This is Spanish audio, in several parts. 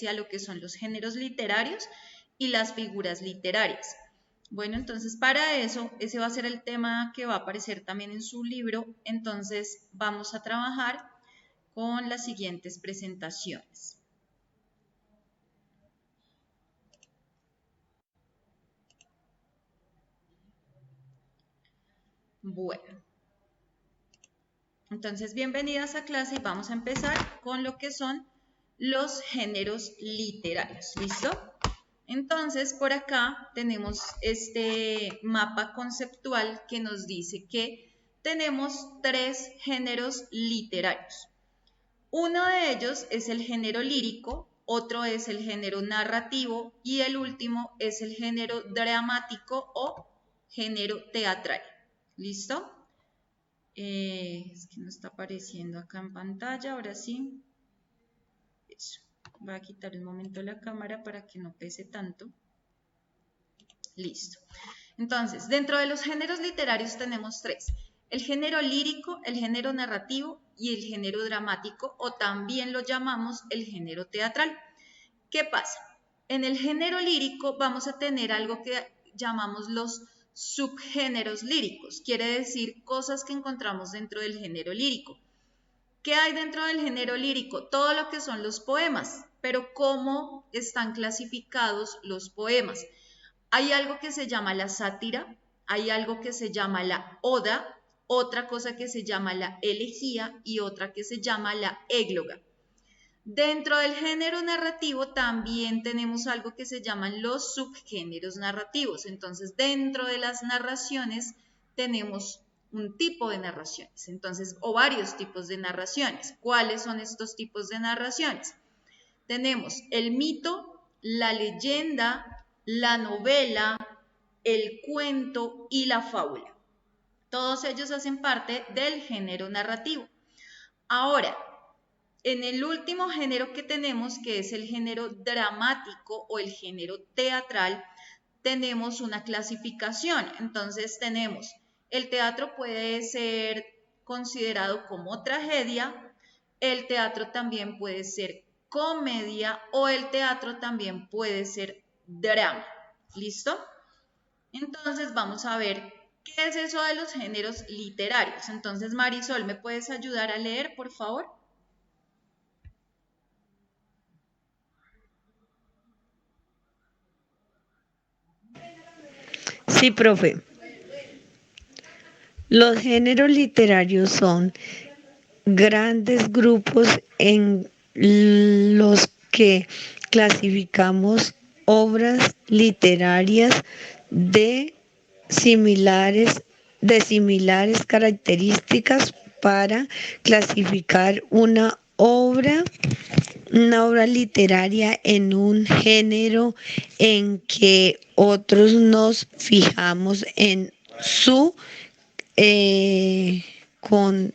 referencia a lo que son los géneros literarios y las figuras literarias. Bueno, entonces para eso, ese va a ser el tema que va a aparecer también en su libro. Entonces vamos a trabajar con las siguientes presentaciones. Bueno, entonces bienvenidas a clase y vamos a empezar con lo que son los géneros literarios. ¿Listo? Entonces, por acá tenemos este mapa conceptual que nos dice que tenemos 3 géneros literarios. Uno de ellos es el género lírico, otro es el género narrativo y el último es el género dramático o género teatral. ¿Listo? Es que no está apareciendo acá en pantalla, ahora sí. Eso. Voy a quitar un momento la cámara para que no pese tanto. Listo. Entonces, dentro de los géneros literarios tenemos 3. El género lírico, el género narrativo y el género dramático, o también lo llamamos el género teatral. ¿Qué pasa? En el género lírico vamos a tener algo que llamamos los subgéneros líricos. Quiere decir cosas que encontramos dentro del género lírico. ¿Qué hay dentro del género lírico? Todo lo que son los poemas, pero ¿cómo están clasificados los poemas? Hay algo que se llama la sátira, hay algo que se llama la oda, otra cosa que se llama la elegía y otra que se llama la égloga. Dentro del género narrativo también tenemos algo que se llaman los subgéneros narrativos. Entonces, dentro de las narraciones tenemos un tipo de narraciones, entonces, o varios tipos de narraciones. ¿Cuáles son estos tipos de narraciones? Tenemos el mito, la leyenda, la novela, el cuento y la fábula. Todos ellos hacen parte del género narrativo. Ahora, en el último género que tenemos, que es el género dramático o el género teatral, tenemos una clasificación. Entonces tenemos, el teatro puede ser considerado como tragedia, el teatro también puede ser comedia o el teatro también puede ser drama. ¿Listo? Entonces vamos a ver qué es eso de los géneros literarios. Entonces, Marisol, ¿me puedes ayudar a leer, por favor? Sí, profe. Los géneros literarios son grandes grupos en los que clasificamos obras literarias de similares características para clasificar una obra literaria en un género en que otros nos fijamos en su con,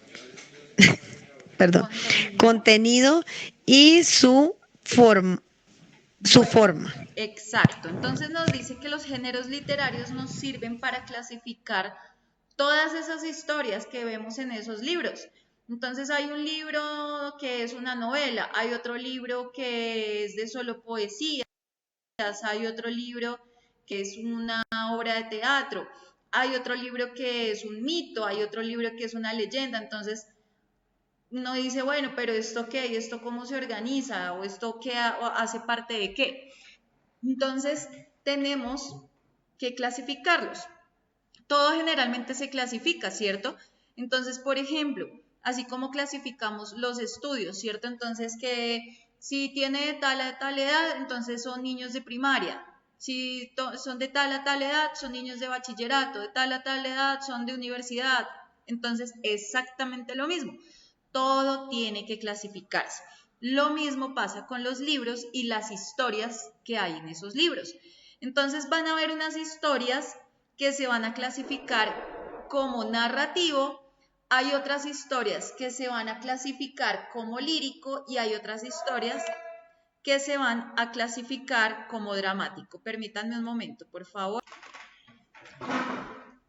perdón, contenido y su forma. Exacto. Entonces nos dice que los géneros literarios nos sirven para clasificar todas esas historias que vemos en esos libros. Entonces hay un libro que es una novela, hay otro libro que es de solo poesía, hay otro libro que es una obra de teatro, hay otro libro que es un mito, hay otro libro que es una leyenda. Entonces uno dice, bueno, pero ¿esto qué? ¿Y esto cómo se organiza? ¿O esto qué hace parte de qué? Entonces tenemos que clasificarlos. Todo generalmente se clasifica, ¿cierto? Entonces, por ejemplo, así como clasificamos los estudios, ¿cierto? Entonces, que si tiene de tal a tal edad, entonces son niños de primaria. Si son de tal a tal edad, son niños de bachillerato. De tal a tal edad, son de universidad. Entonces, exactamente lo mismo. Todo tiene que clasificarse. Lo mismo pasa con los libros y las historias que hay en esos libros. Entonces, van a haber unas historias que se van a clasificar como narrativo, hay otras historias que se van a clasificar como lírico y hay otras historias que se van a clasificar como dramático. Permítanme un momento, por favor.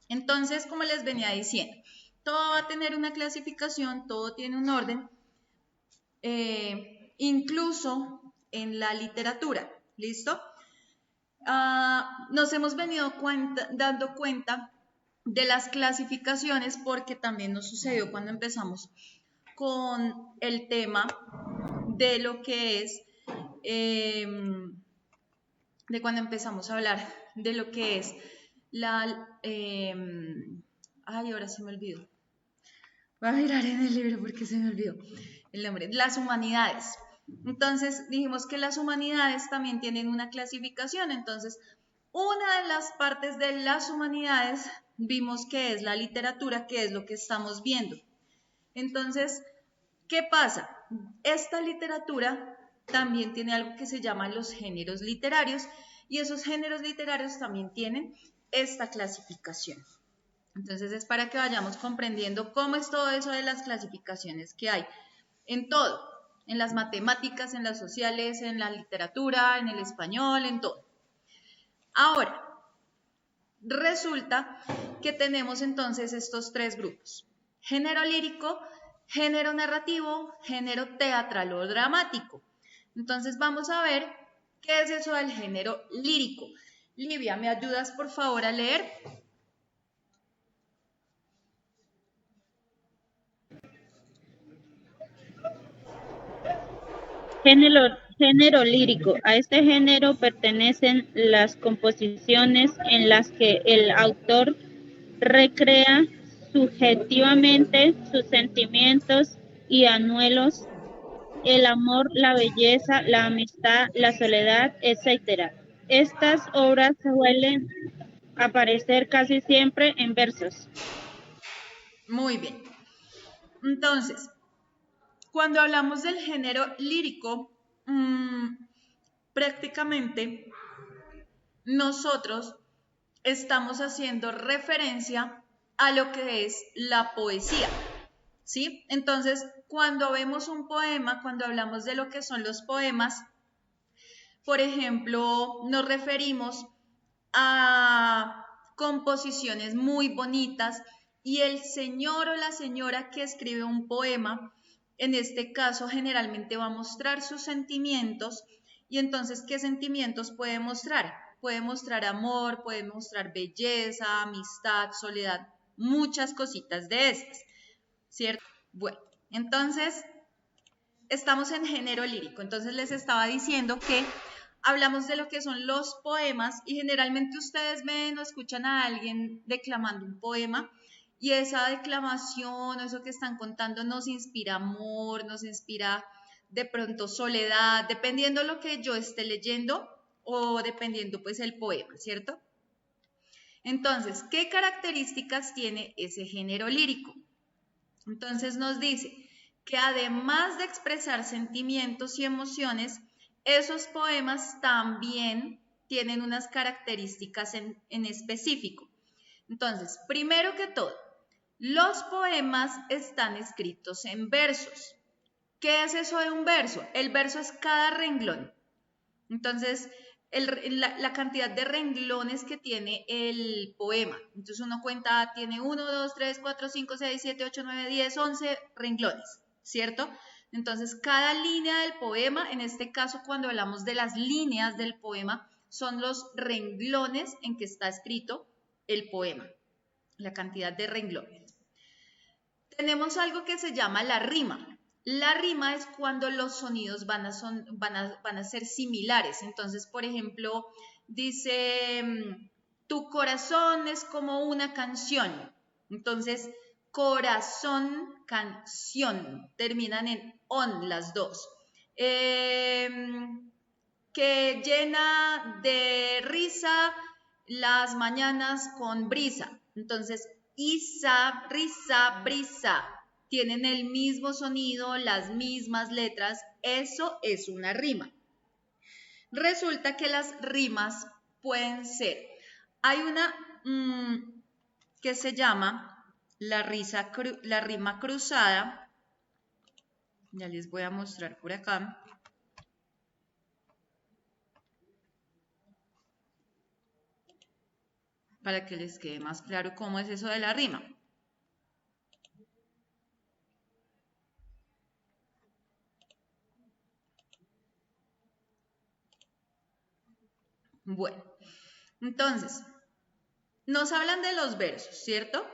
Entonces, como les venía diciendo, todo va a tener una clasificación, todo tiene un orden. Incluso en la literatura. ¿Listo? Nos hemos venido dando cuenta de las clasificaciones porque también nos sucedió cuando empezamos con el tema de lo que es, de cuando empezamos a hablar de lo que es ay, ahora se me olvidó. Voy a mirar en el libro porque se me olvidó el nombre. Las humanidades. Entonces dijimos que las humanidades también tienen una clasificación. Entonces, una de las partes de las humanidades vimos que es la literatura, que es lo que estamos viendo. Entonces, ¿qué pasa? Esta literatura también tiene algo que se llama los géneros literarios y esos géneros literarios también tienen esta clasificación. Entonces es para que vayamos comprendiendo cómo es todo eso de las clasificaciones que hay en todo, en las matemáticas, en las sociales, en la literatura, en el español, en todo. Ahora, resulta que tenemos entonces estos tres grupos: género lírico, género narrativo, género teatral o dramático. Entonces vamos a ver qué es eso del género lírico. Livia, ¿me ayudas por favor a leer? Género lírico. A este género pertenecen las composiciones en las que el autor recrea subjetivamente sus sentimientos y anhelos, el amor, la belleza, la amistad, la soledad, etc. Estas obras suelen aparecer casi siempre en versos. Muy bien. Entonces, cuando hablamos del género lírico, prácticamente nosotros estamos haciendo referencia a lo que es la poesía, ¿sí? Entonces, cuando vemos un poema, cuando hablamos de lo que son los poemas, por ejemplo, nos referimos a composiciones muy bonitas y el señor o la señora que escribe un poema, en este caso generalmente va a mostrar sus sentimientos. Y entonces, ¿qué sentimientos puede mostrar? Puede mostrar amor, puede mostrar belleza, amistad, soledad, muchas cositas de estas, ¿cierto? Bueno, entonces estamos en género lírico. Entonces les estaba diciendo que hablamos de lo que son los poemas y generalmente ustedes ven o escuchan a alguien declamando un poema y esa declamación o eso que están contando nos inspira amor, nos inspira de pronto soledad, dependiendo lo que yo esté leyendo o dependiendo pues el poema, ¿cierto? Entonces, ¿qué características tiene ese género lírico? Entonces nos dice que además de expresar sentimientos y emociones, esos poemas también tienen unas características en específico. Entonces, primero que todo, los poemas están escritos en versos. ¿Qué es eso de un verso? El verso es cada renglón. Entonces, la cantidad de renglones que tiene el poema. Entonces uno cuenta, tiene 1, 2, 3, 4, 5, 6, 7, 8, 9, 10, 11 renglones, ¿cierto? Entonces cada línea del poema, en este caso cuando hablamos de las líneas del poema, son los renglones en que está escrito el poema, la cantidad de renglones. Tenemos algo que se llama la rima. La rima es cuando los sonidos van a ser similares. Entonces, por ejemplo, dice, tu corazón es como una canción. Entonces, corazón, canción, terminan en on las dos. Que llena de risa las mañanas con brisa. Entonces, isa, risa, brisa, tienen el mismo sonido, las mismas letras, eso es una rima. Resulta que las rimas pueden ser, hay una que se llama la rima cruzada, ya les voy a mostrar por acá. Para que les quede más claro cómo es eso de la rima. Bueno, entonces, nos hablan de los versos, ¿cierto?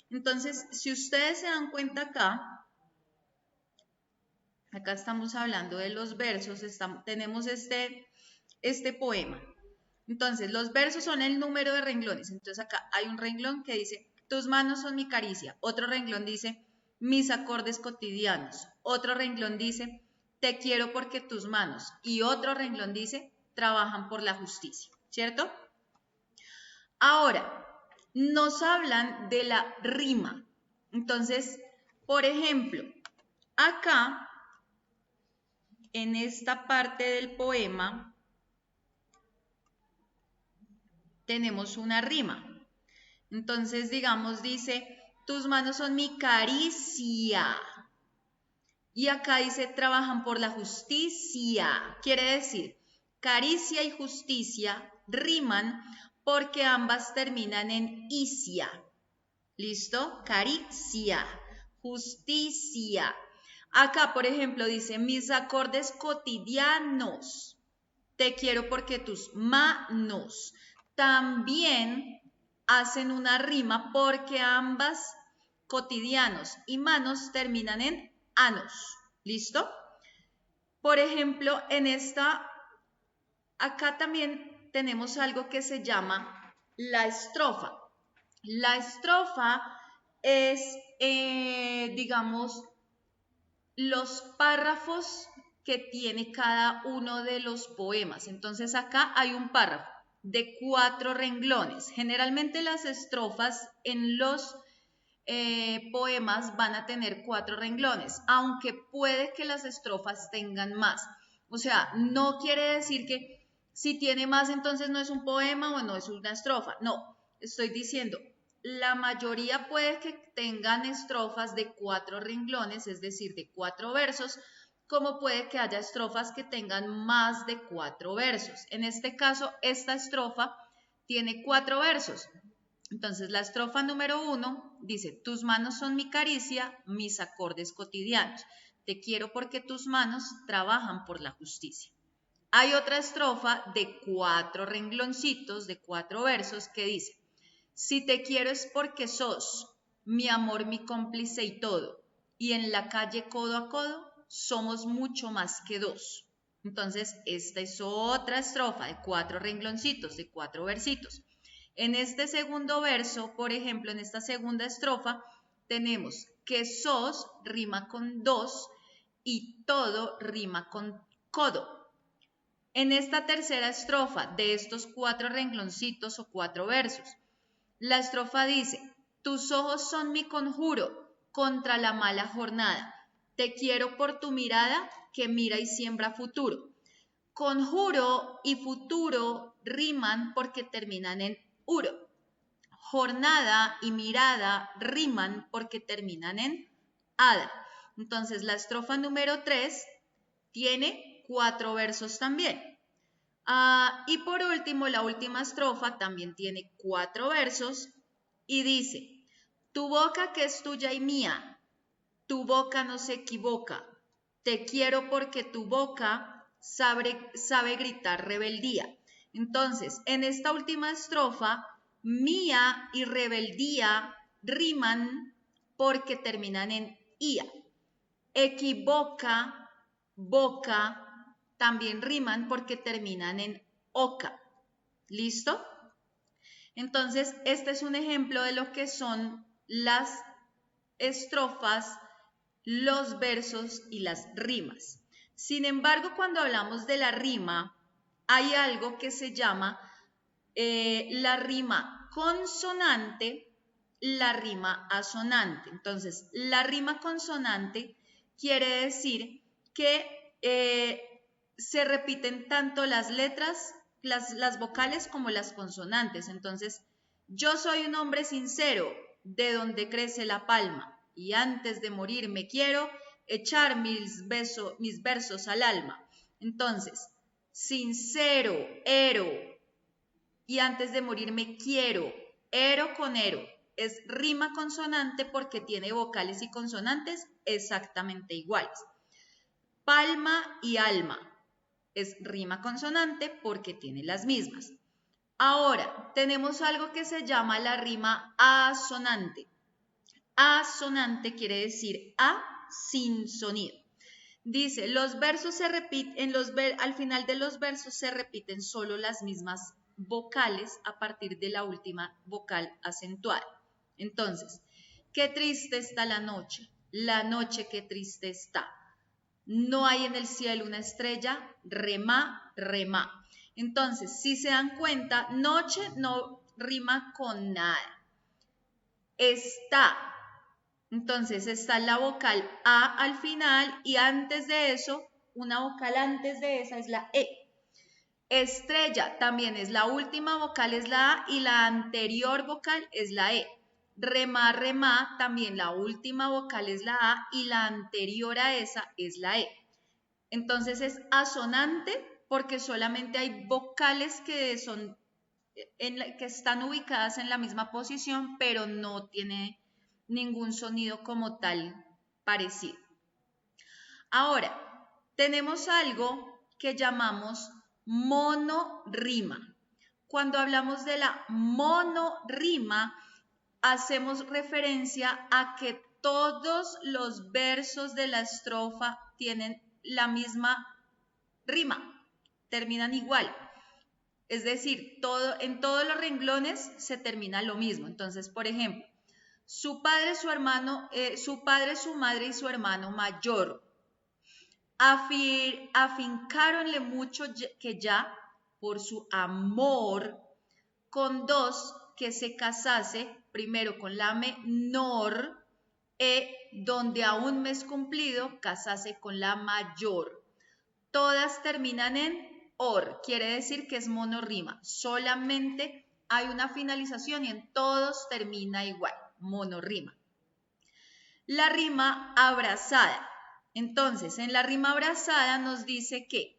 Entonces, si ustedes se dan cuenta acá estamos hablando de los versos, tenemos este poema. Entonces, los versos son el número de renglones. Entonces, acá hay un renglón que dice, tus manos son mi caricia. Otro renglón dice, mis acordes cotidianos. Otro renglón dice, te quiero porque tus manos. Y otro renglón dice, trabajan por la justicia, ¿cierto? Ahora, nos hablan de la rima. Entonces, por ejemplo, acá, en esta parte del poema, tenemos una rima. Entonces, digamos, dice, tus manos son mi caricia. Y acá dice, trabajan por la justicia. Quiere decir, caricia y justicia riman porque ambas terminan en icia. ¿Listo? Caricia, justicia. Acá, por ejemplo, dice, mis acordes cotidianos. Te quiero porque tus manos. También hacen una rima porque ambas cotidianos y manos terminan en anos. ¿Listo? Por ejemplo, acá también tenemos algo que se llama la estrofa. La estrofa es, digamos, los párrafos que tiene cada uno de los poemas. Entonces acá hay un párrafo de 4 renglones. Generalmente las estrofas en los poemas van a tener 4 renglones, aunque puede que las estrofas tengan más. O sea, no quiere decir que si tiene más entonces no es un poema o no es una estrofa. No, estoy diciendo, la mayoría puede que tengan estrofas de 4 renglones, es decir, de 4 versos, como puede que haya estrofas que tengan más de 4 versos. En este caso, esta estrofa tiene 4 versos. Entonces, la estrofa número 1 dice, tus manos son mi caricia, mis acordes cotidianos. Te quiero porque tus manos trabajan por la justicia. Hay otra estrofa de 4 rengloncitos, de 4 versos, que dice, si te quiero es porque sos mi amor, mi cómplice y todo. Y en la calle codo a codo somos mucho más que dos. Entonces, esta es otra estrofa de 4 rengloncitos, de 4 versitos. En este segundo verso, por ejemplo, en esta segunda estrofa, tenemos que sos rima con dos y todo rima con codo. En esta tercera estrofa de estos 4 rengloncitos o 4 versos, la estrofa dice, tus ojos son mi conjuro contra la mala jornada. Te quiero por tu mirada que mira y siembra futuro. Conjuro y futuro riman porque terminan en uro. Jornada y mirada riman porque terminan en ada. Entonces la estrofa número 3 tiene 4 versos también. Y por último, la última estrofa también tiene 4 versos y dice, tu boca que es tuya y mía, tu boca no se equivoca, te quiero porque tu boca sabe gritar rebeldía. Entonces, en esta última estrofa, mía y rebeldía riman porque terminan en ia. Equivoca, boca, también riman porque terminan en oca. ¿Listo? Entonces, este es un ejemplo de lo que son las estrofas, los versos y las rimas. Sin embargo, cuando hablamos de la rima, hay algo que se llama la rima consonante, la rima asonante. Entonces, la rima consonante quiere decir que se repiten tanto las letras, las vocales como las consonantes. Entonces, yo soy un hombre sincero, de donde crece la palma, y antes de morir me quiero echar mis versos al alma. Entonces, sincero, ero, y antes de morir me quiero, ero con ero. Es rima consonante porque tiene vocales y consonantes exactamente iguales. Palma y alma es rima consonante porque tiene las mismas. Ahora, tenemos algo que se llama la rima asonante. Asonante quiere decir A sin sonido. Dice, los versos se repiten, al final de los versos se repiten solo las mismas vocales a partir de la última vocal acentuada. Entonces, qué triste está la noche qué triste está. No hay en el cielo una estrella, rema, rema. Entonces, si se dan cuenta, noche no rima con nada. Está. Entonces está la vocal A al final y antes de eso, una vocal antes de esa es la E. Estrella también es la última vocal es la A y la anterior vocal es la E. Remá, remá, también la última vocal es la A y la anterior a esa es la E. Entonces es asonante porque solamente hay vocales que son que están ubicadas en la misma posición, pero no tiene ningún sonido como tal parecido. Ahora, tenemos algo que llamamos monorrima. Cuando hablamos de la monorrima, hacemos referencia a que todos los versos de la estrofa tienen la misma rima, terminan igual. Es decir, en todos los renglones se termina lo mismo. Entonces, por ejemplo, su padre, su hermano, su padre, su madre y su hermano mayor afincáronle mucho que ya por su amor con dos que se casase, primero con la menor, donde a un mes cumplido casase con la mayor. Todas terminan en or, quiere decir que es monorrima. Solamente hay una finalización y en todos termina igual, monorrima. La rima abrazada. Entonces, en la rima abrazada nos dice que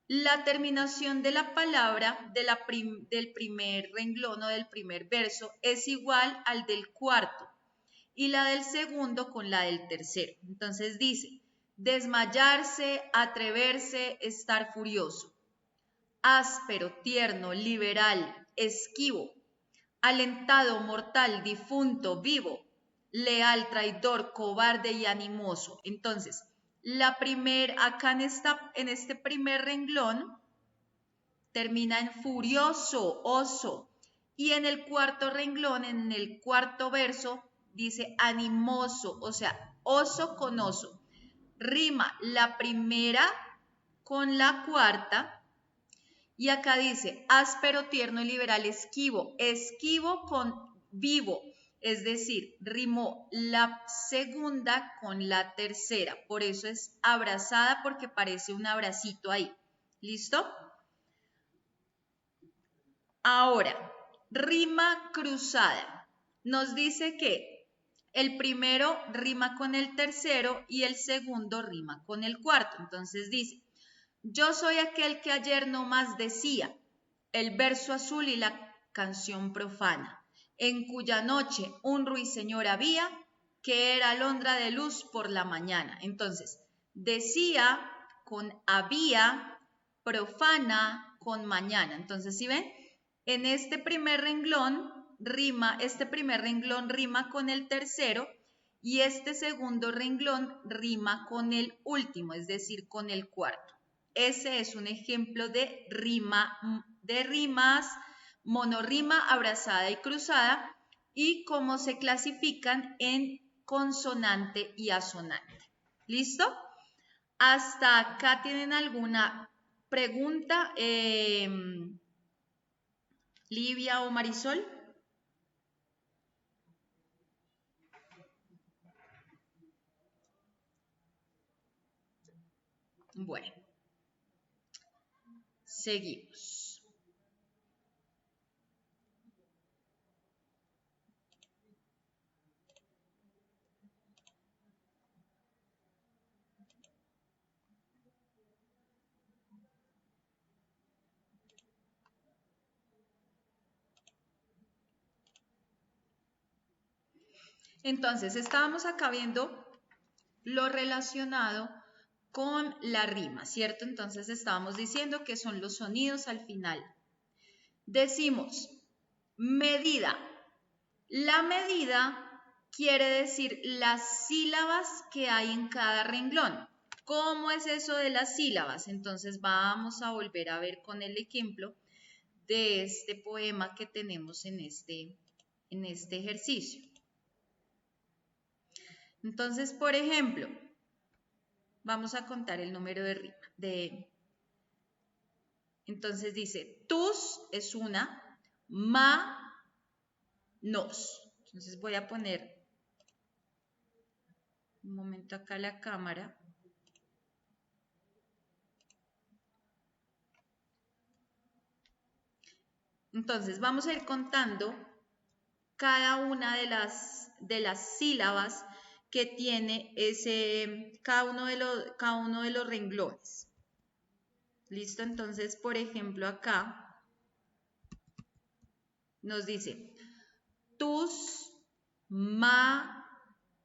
la terminación de la palabra del primer renglón o del primer verso es igual al del cuarto y la del segundo con la del tercero. Entonces dice, desmayarse, atreverse, estar furioso, áspero, tierno, liberal, esquivo, alentado, mortal, difunto, vivo, leal, traidor, cobarde y animoso. Entonces, acá en este primer renglón termina en furioso, oso, y en el cuarto renglón, en el cuarto verso, dice animoso, o sea, oso con oso. Rima la primera con la cuarta y acá dice áspero, tierno y liberal, esquivo, esquivo con vivo, es decir, rimó la segunda con la tercera, por eso es abrazada porque parece un abracito ahí. ¿Listo? Ahora, rima cruzada. Nos dice que el primero rima con el tercero y el segundo rima con el cuarto. Entonces dice, yo soy aquel que ayer no más decía, el verso azul y la canción profana, en cuya noche un ruiseñor había, que era alondra de luz por la mañana. Entonces, decía con había, profana con mañana. Entonces, ¿sí ven? En este primer renglón rima con el tercero y este segundo renglón rima con el último, es decir, con el cuarto. Ese es un ejemplo de rimas, monorrima, abrazada y cruzada y cómo se clasifican en consonante y asonante. ¿Listo? ¿Hasta acá tienen alguna pregunta? Livia o Marisol. Bueno, seguimos. Entonces, estábamos acá viendo lo relacionado con la rima, ¿cierto? Entonces estábamos diciendo que son los sonidos al final Decimos medida. La medida quiere decir las sílabas que hay en cada renglón. ¿Cómo es eso de las sílabas? Entonces vamos a volver a ver con el ejemplo de este poema que tenemos en este ejercicio. Entonces, por ejemplo, vamos a contar el número de rima. Entonces dice, tus es una, ma, nos. Entonces voy a poner un momento acá la cámara. Entonces vamos a ir contando cada una de las sílabas que tiene cada uno de los renglones. ¿Listo? Entonces, por ejemplo, acá nos dice tus, ma,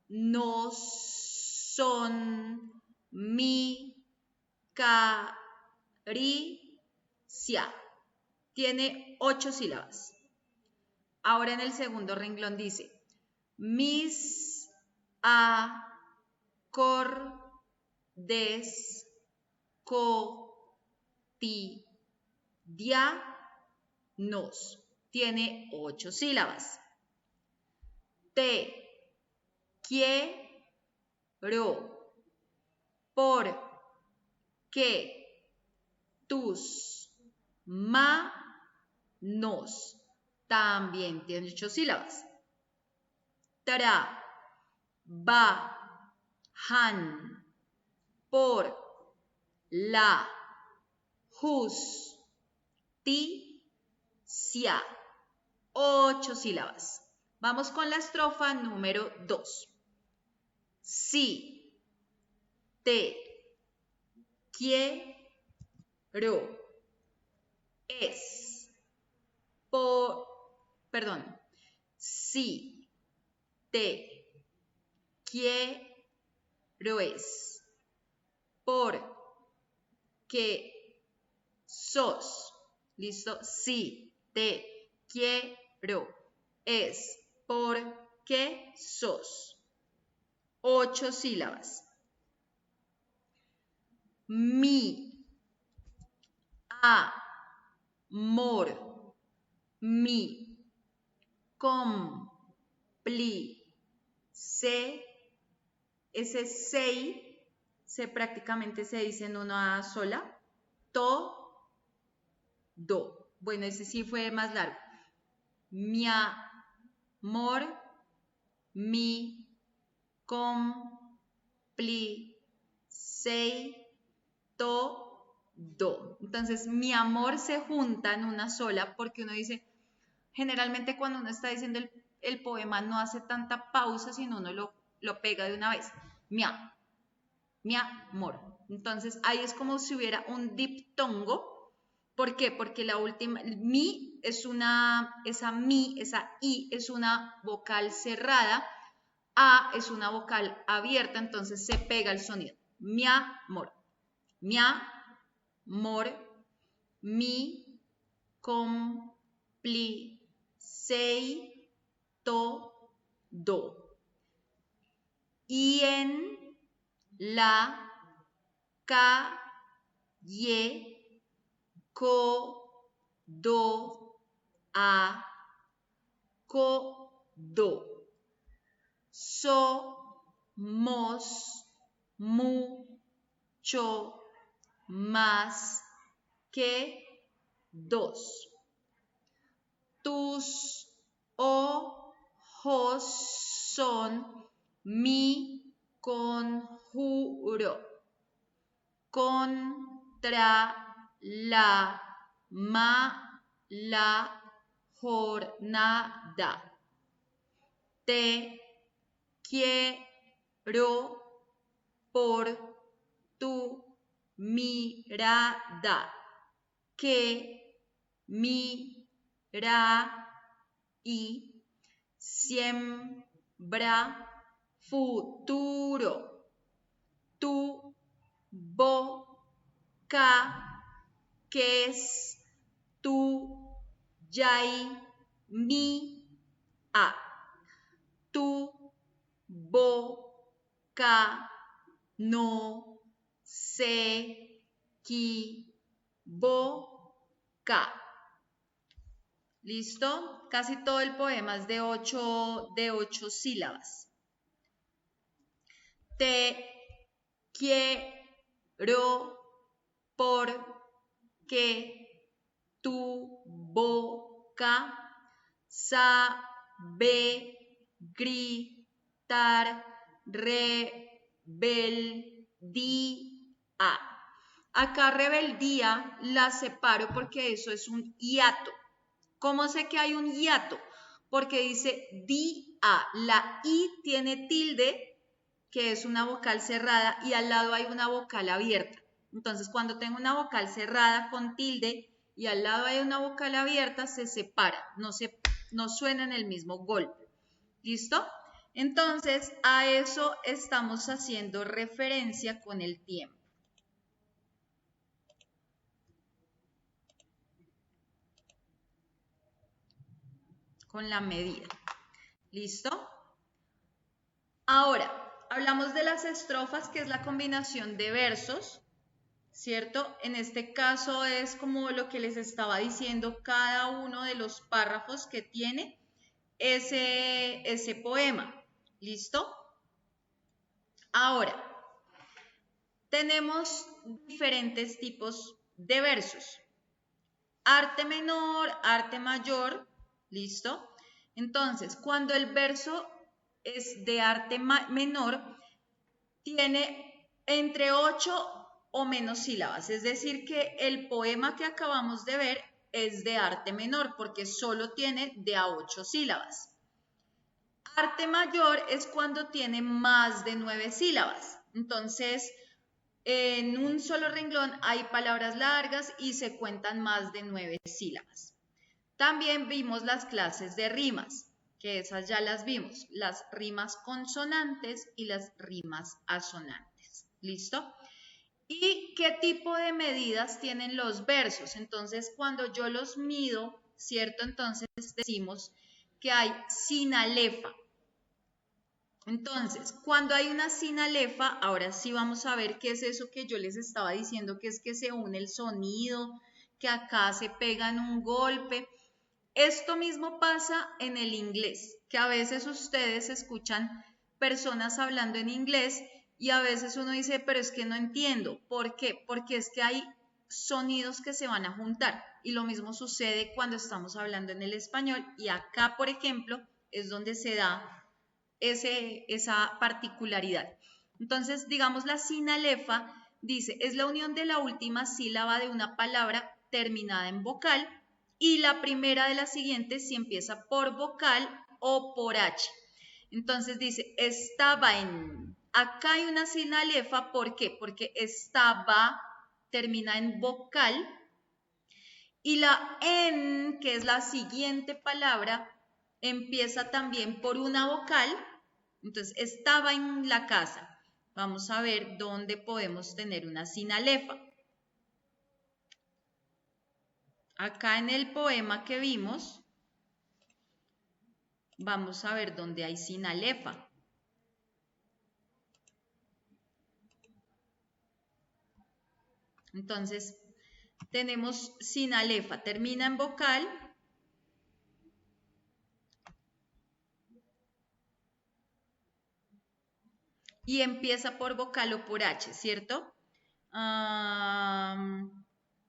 nos, son, mi, ca, ri, cia. Tiene 8 sílabas. Ahora en el segundo renglón dice mis, a, cor, des, co, ti, dia, nos. Tiene 8 sílabas. Te, quiero, por, que, tus, ma, nos. También tiene 8 sílabas. Tra, ba, han, por, la, jus, ti, cia. 8 sílabas. Vamos con la estrofa número 2. Si, te, quiero, es, si, te, quiero, es, porque sos. ¿Listo? Si, te, quiero, es, porque sos. 8 sílabas. Mi, amor, mi, cómplice, ese sei, prácticamente se dice en una sola, to, do. Bueno, ese sí fue más largo. Mi amor, mi, cómplice, to, do. Entonces, mi amor se junta en una sola porque uno dice, generalmente cuando uno está diciendo el poema no hace tanta pausa, sino uno lo pega de una vez. Mi amor. Entonces, ahí es como si hubiera un diptongo. ¿Por qué? Porque la última, mi es esa i es una vocal cerrada, a es una vocal abierta, entonces se pega el sonido. Mi amor, mi, cómplice, to, do. Y en la calle, codo, a, codo. Somos mucho más que 2. Tus ojos son mi conjuro contra la mala jornada. Te quiero por tu mirada, que mira y siembra futuro. Tu boca, que es tu yai, mi, a. Tu, bo, ca, no, se, ki, bo, ca. ¿Listo? Casi todo el poema es de 8 sílabas. Te quiero porque tu boca sabe gritar rebeldía. Acá rebeldía la separo porque eso es un hiato. ¿Cómo sé que hay un hiato? Porque dice día. La I tiene tilde, que es una vocal cerrada, y al lado hay una vocal abierta. Entonces, cuando tengo una vocal cerrada con tilde y al lado hay una vocal abierta, se separa, no suena en el mismo golpe. ¿Listo? Entonces, a eso estamos haciendo referencia con el tiempo. Con la medida. ¿Listo? Ahora, hablamos de las estrofas, que es la combinación de versos, ¿cierto? En este caso es como lo que les estaba diciendo, cada uno de los párrafos que tiene ese poema. ¿Listo? Ahora, tenemos diferentes tipos de versos. Arte menor, arte mayor, ¿listo? Entonces, cuando el verso es de arte menor, tiene entre 8 o menos sílabas, es decir que el poema que acabamos de ver es de arte menor porque solo tiene de a 8 sílabas. Arte mayor es cuando tiene más de 9 sílabas, entonces en un solo renglón hay palabras largas y se cuentan más de 9 sílabas. También vimos las clases de rimas, que esas ya las vimos, las rimas consonantes y las rimas asonantes. ¿Listo? ¿Y qué tipo de medidas tienen los versos? Entonces, cuando yo los mido, ¿cierto? Entonces decimos que hay sinalefa. Entonces, cuando hay una sinalefa, ahora sí vamos a ver qué es eso que yo les estaba diciendo, que es que se une el sonido, que acá se pega en un golpe. Esto mismo pasa en el inglés, que a veces ustedes escuchan personas hablando en inglés y a veces uno dice, pero es que no entiendo. ¿Por qué? Porque es que hay sonidos que se van a juntar y lo mismo sucede cuando estamos hablando en el español y acá, por ejemplo, es donde se da esa particularidad. Entonces, digamos, la sinalefa dice, es la unión de la última sílaba de una palabra terminada en vocal y la primera de las siguientes si empieza por vocal o por H. Entonces dice, estaba en. Acá hay una sinalefa, ¿por qué? Porque estaba termina en vocal y la en, que es la siguiente palabra, empieza también por una vocal. Entonces, estaba en la casa. Vamos a ver dónde podemos tener una sinalefa. Acá en el poema que vimos, vamos a ver dónde hay sinalefa. Entonces, tenemos sinalefa, termina en vocal. Y empieza por vocal o por H, ¿cierto?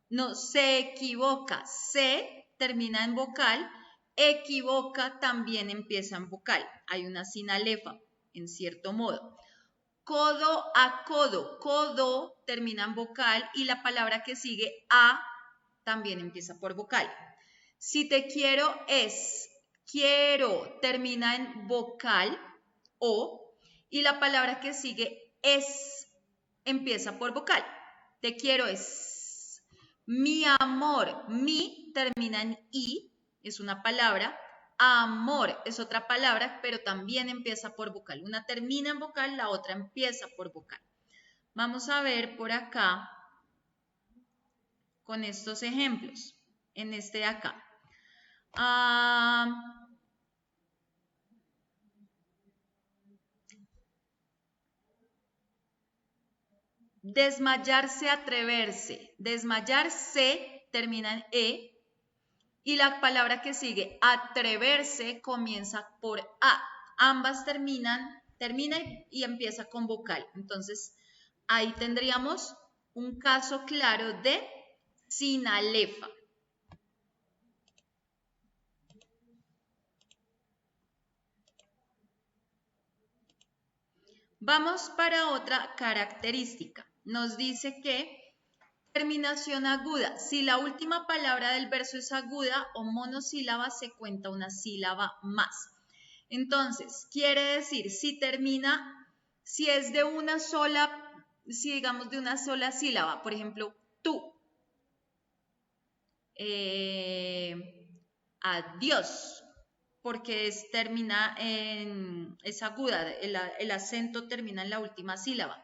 No, se equivoca. Se termina en vocal. Equivoca también empieza en vocal. Hay una sinalefa, en cierto modo. Codo a codo. Codo termina en vocal y la palabra que sigue, a, también empieza por vocal. Si te quiero es, quiero termina en vocal o y la palabra que sigue es, empieza por vocal. Te quiero es. Mi amor, mi termina en i, es una palabra. Amor es otra palabra, pero también empieza por vocal. Una termina en vocal, la otra empieza por vocal. Vamos a ver por acá con estos ejemplos, en este de acá. Desmayarse, atreverse. Desmayarse termina en E y la palabra que sigue, atreverse, comienza por A. Ambas termina y empieza con vocal. Entonces, ahí tendríamos un caso claro de sinalefa. Vamos para otra característica. Nos dice que terminación aguda. Si la última palabra del verso es aguda o monosílaba, se cuenta una sílaba más. Entonces, quiere decir, si es de una sola, si digamos de una sola sílaba, por ejemplo, tú, adiós, porque es aguda, el acento termina en la última sílaba.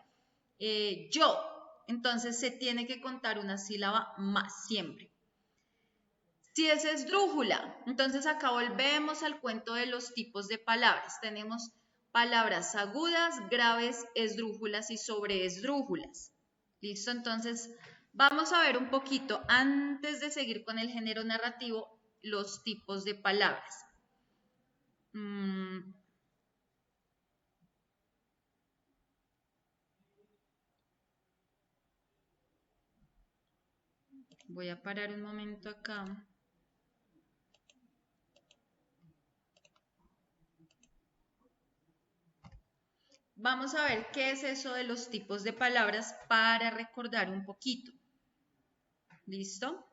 Yo, entonces se tiene que contar una sílaba más siempre. Si es esdrújula, entonces acá volvemos al cuento de los tipos de palabras. Tenemos palabras agudas, graves, esdrújulas y sobreesdrújulas. ¿Listo? Entonces vamos a ver un poquito, antes de seguir con el género narrativo, los tipos de palabras. Voy a parar un momento acá. Vamos a ver qué es eso de los tipos de palabras para recordar un poquito. ¿Listo?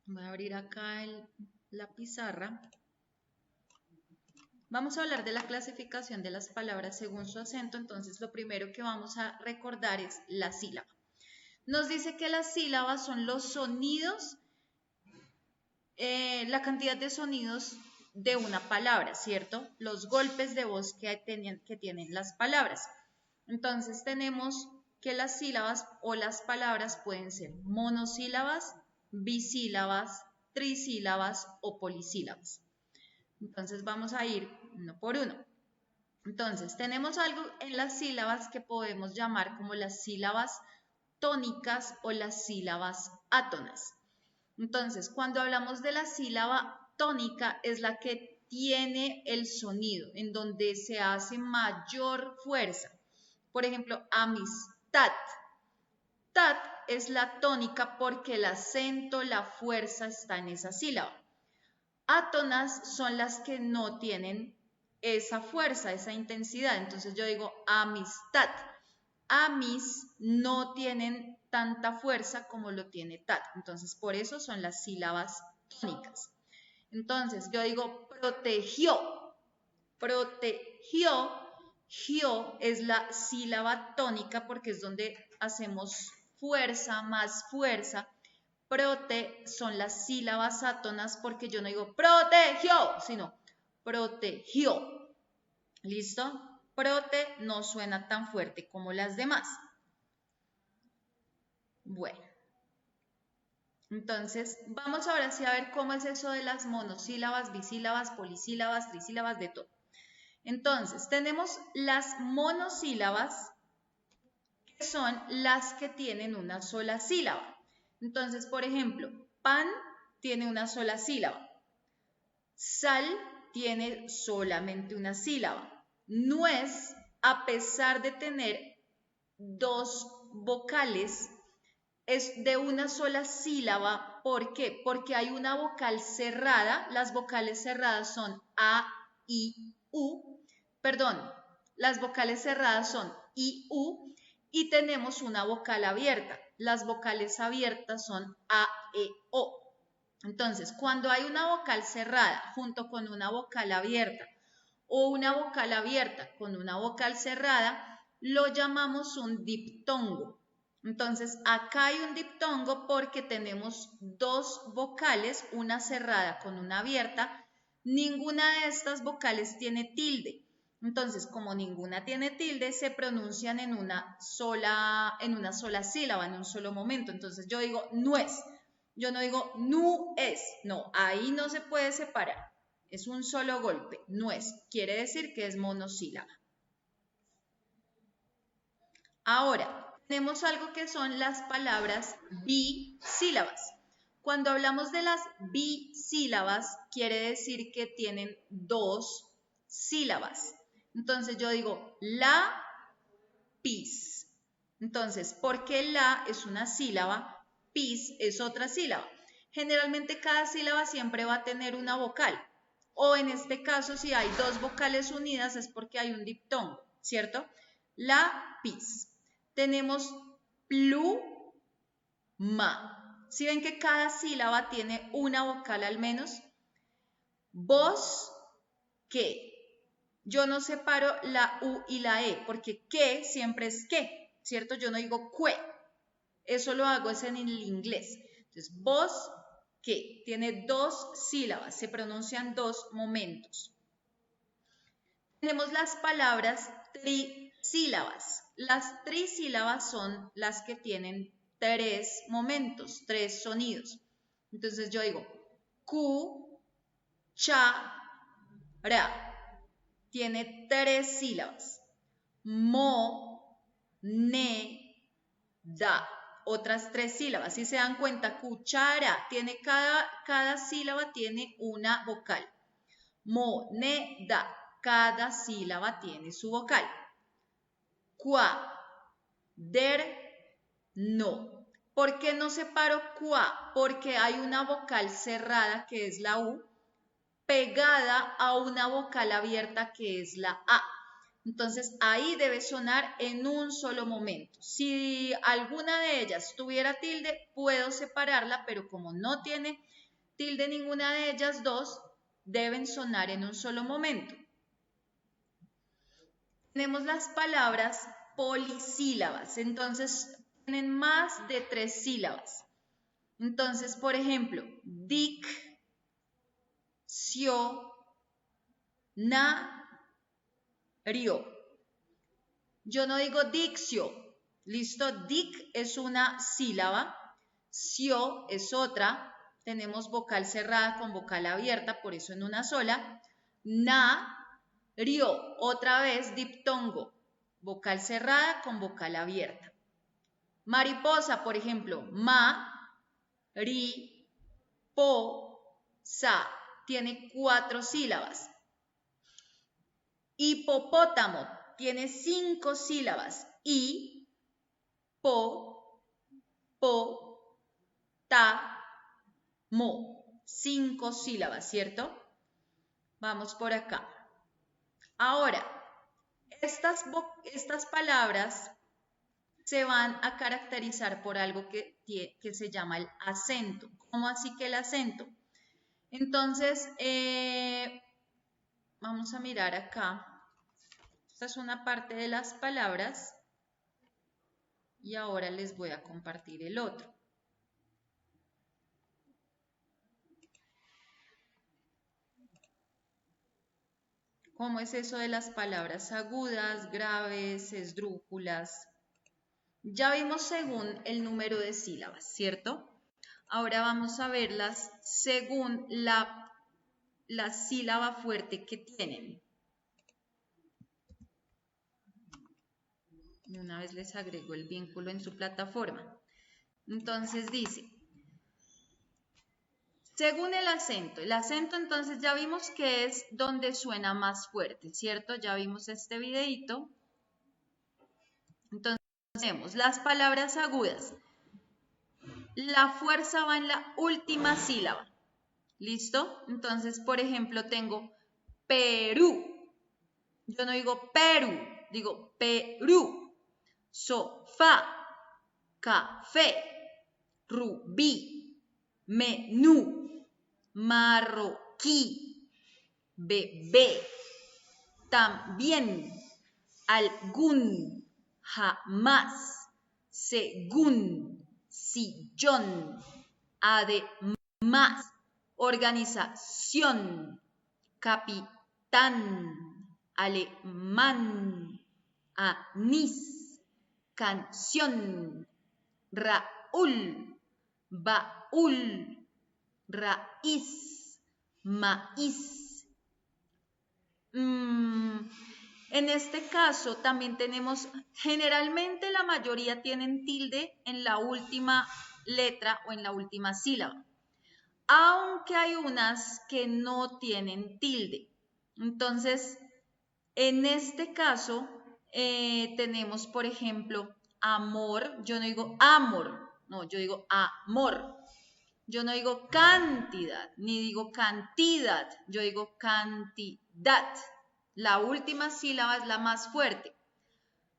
Voy a abrir acá la pizarra. Vamos a hablar de la clasificación de las palabras según su acento, entonces lo primero que vamos a recordar es la sílaba. Nos dice que las sílabas son los sonidos, la cantidad de sonidos de una palabra, ¿cierto? Los golpes de voz que tienen las palabras. Entonces tenemos que las sílabas o las palabras pueden ser monosílabas, bisílabas, trisílabas o polisílabas. Entonces vamos a ir uno por uno. Entonces tenemos algo en las sílabas que podemos llamar como las sílabas tónicas o las sílabas átonas. Entonces cuando hablamos de la sílaba tónica es la que tiene el sonido, en donde se hace mayor fuerza. Por ejemplo, amistad. Tat es la tónica porque el acento, la fuerza está en esa sílaba. Átonas son las que no tienen esa fuerza, esa intensidad. Entonces yo digo amistad. Amis no tienen tanta fuerza como lo tiene tat. Entonces por eso son las sílabas tónicas. Entonces yo digo protegió. Protegió. Gio es la sílaba tónica porque es donde hacemos fuerza, más fuerza. Prote son las sílabas átonas porque yo no digo protegió, sino protegió. ¿Listo? Prote no suena tan fuerte como las demás. Bueno. Entonces, vamos ahora sí a ver cómo es eso de las monosílabas, bisílabas, polisílabas, trisílabas, de todo. Entonces, tenemos las monosílabas, que son las que tienen una sola sílaba. Entonces, por ejemplo, pan tiene una sola sílaba. Sal tiene solamente una sílaba. Nuez, a pesar de tener dos vocales, es de una sola sílaba. ¿Por qué? Porque hay una vocal cerrada. Las vocales cerradas son A, I, U. Perdón, las vocales cerradas son I, U. Y tenemos una vocal abierta. Las vocales abiertas son A, E, O. Entonces, cuando hay una vocal cerrada junto con una vocal abierta o una vocal abierta con una vocal cerrada, lo llamamos un diptongo. Entonces, acá hay un diptongo porque tenemos dos vocales, una cerrada con una abierta, Ninguna de estas vocales tiene tilde. Entonces, como ninguna tiene tilde, se pronuncian en una sola sílaba, en un solo momento. Entonces, yo digo nuez. Yo no digo nu es. No, ahí no se puede separar. Es un solo golpe. Nuez. Quiere decir que es monosílaba. Ahora, tenemos algo que son las palabras bisílabas. Cuando hablamos de las bisílabas, quiere decir que tienen dos sílabas. Entonces yo digo la pis. Entonces, porque la es una sílaba, pis es otra sílaba. Generalmente cada sílaba siempre va a tener una vocal. O en este caso, si hay dos vocales unidas es porque hay un diptongo, ¿cierto? La pis. Tenemos pluma. ¿Sí ven que cada sílaba tiene una vocal al menos? Bosque. Yo no separo la U y la E, porque que siempre es que, ¿cierto? Yo no digo cue. Eso lo hago es en el inglés. Entonces, bosque tiene dos sílabas, se pronuncian dos momentos. Tenemos las palabras trisílabas. Las trisílabas son las que tienen tres momentos, tres sonidos. Entonces yo digo cu, cha, ra. Tiene tres sílabas. Mo, ne, da. Otras tres sílabas. Si se dan cuenta, cuchara, tiene cada sílaba tiene una vocal. Moneda, cada sílaba tiene su vocal. No. ¿Por qué no separo cua? Porque hay una vocal cerrada que es la U pegada a una vocal abierta que es la A. Entonces ahí debe sonar en un solo momento. Si alguna de ellas tuviera tilde, puedo separarla, pero como no tiene tilde ninguna de ellas dos, deben sonar en un solo momento. Tenemos las palabras polisílabas, entonces tienen más de tres sílabas. Entonces, por ejemplo, diccionario. Yo no digo diccio, ¿listo? Dic es una sílaba, cio es otra, tenemos vocal cerrada con vocal abierta, por eso en una sola. Rio, otra vez diptongo, vocal cerrada con vocal abierta. Mariposa, por ejemplo, sa, tiene cuatro sílabas. Hipopótamo, tiene cinco sílabas. Mo, cinco sílabas, ¿cierto? Vamos por acá. Ahora, estas palabras se van a caracterizar por algo que se llama el acento. ¿Cómo así que el acento? Entonces, vamos a mirar acá. Esta es una parte de las palabras y ahora les voy a compartir el otro. ¿Cómo es eso de las palabras agudas, graves, esdrújulas? Ya vimos según el número de sílabas, ¿cierto? Ahora vamos a verlas según la sílaba fuerte que tienen. Y una vez les agrego el vínculo en su plataforma. Entonces dice, según el acento entonces ya vimos que es donde suena más fuerte, ¿cierto? Ya vimos este videito. Entonces tenemos las palabras agudas. La fuerza va en la última sílaba. ¿Listo? Entonces, por ejemplo, tengo Perú. Yo no digo Perú, digo Perú. Sofá, café, rubí, menú, marroquí, bebé, también, algún, jamás, según, sillón, además, organización, capitán, alemán, anís, canción, Raúl, baúl, raíz, maíz. En este caso también tenemos, generalmente la mayoría tienen tilde en la última letra o en la última sílaba, aunque hay unas que no tienen tilde. Entonces, en este caso tenemos, por ejemplo, amor. Yo no digo amor, no, yo digo amor. Yo no digo cantidad, ni digo cantidad, yo digo cantidad. La última sílaba es la más fuerte.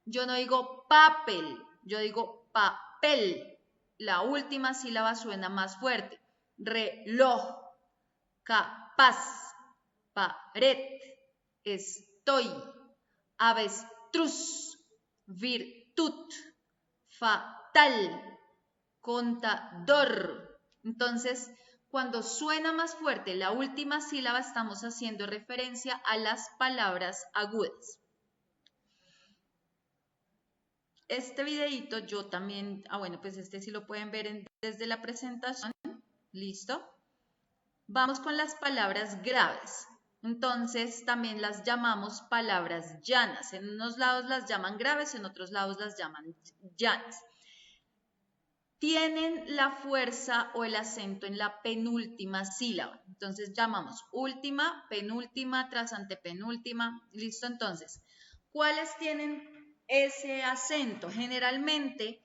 Yo no digo papel, yo digo papel. La última sílaba suena más fuerte. Reloj, capaz, pared, estoy, avestruz, virtud, fatal, contador. Entonces, cuando suena más fuerte la última sílaba, estamos haciendo referencia a las palabras agudas. Este videito yo también, bueno, pues este sí lo pueden ver desde la presentación. ¿Listo? Vamos con las palabras graves. Entonces, también las llamamos palabras llanas. En unos lados las llaman graves, en otros lados las llaman llanas. Tienen la fuerza o el acento en la penúltima sílaba. Entonces llamamos última, penúltima, tras antepenúltima. ¿Listo? Entonces, ¿cuáles tienen ese acento? Generalmente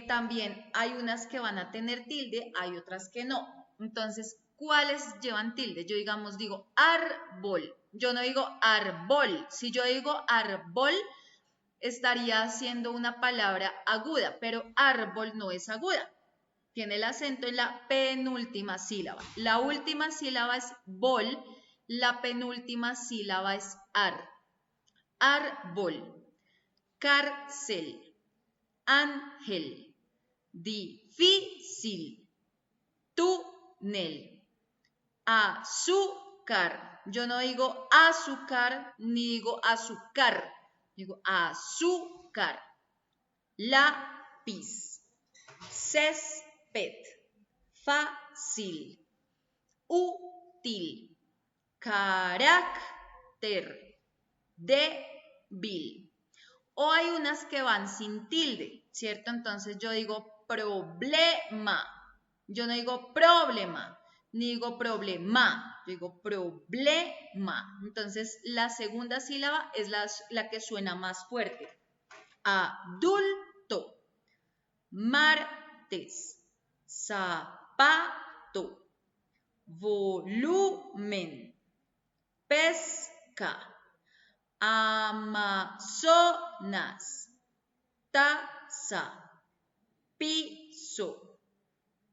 también hay unas que van a tener tilde, hay otras que no. Entonces, ¿cuáles llevan tilde? Yo digo árbol. Yo no digo árbol. Si yo digo árbol, estaría haciendo una palabra aguda, pero árbol no es aguda. Tiene el acento en la penúltima sílaba. La última sílaba es bol, la penúltima sílaba es ar. Árbol, cárcel, ángel, difícil, túnel, azúcar. Yo no digo azúcar ni digo azúcar. Digo azúcar, lápiz, césped, fácil, útil, carácter, débil. O hay unas que van sin tilde, ¿cierto? Entonces yo digo problema. Yo no digo problema, ni digo problema, yo digo problema. Entonces la segunda sílaba es la que suena más fuerte. Adulto, martes, zapato, volumen, pesca, Amazonas, taza, piso,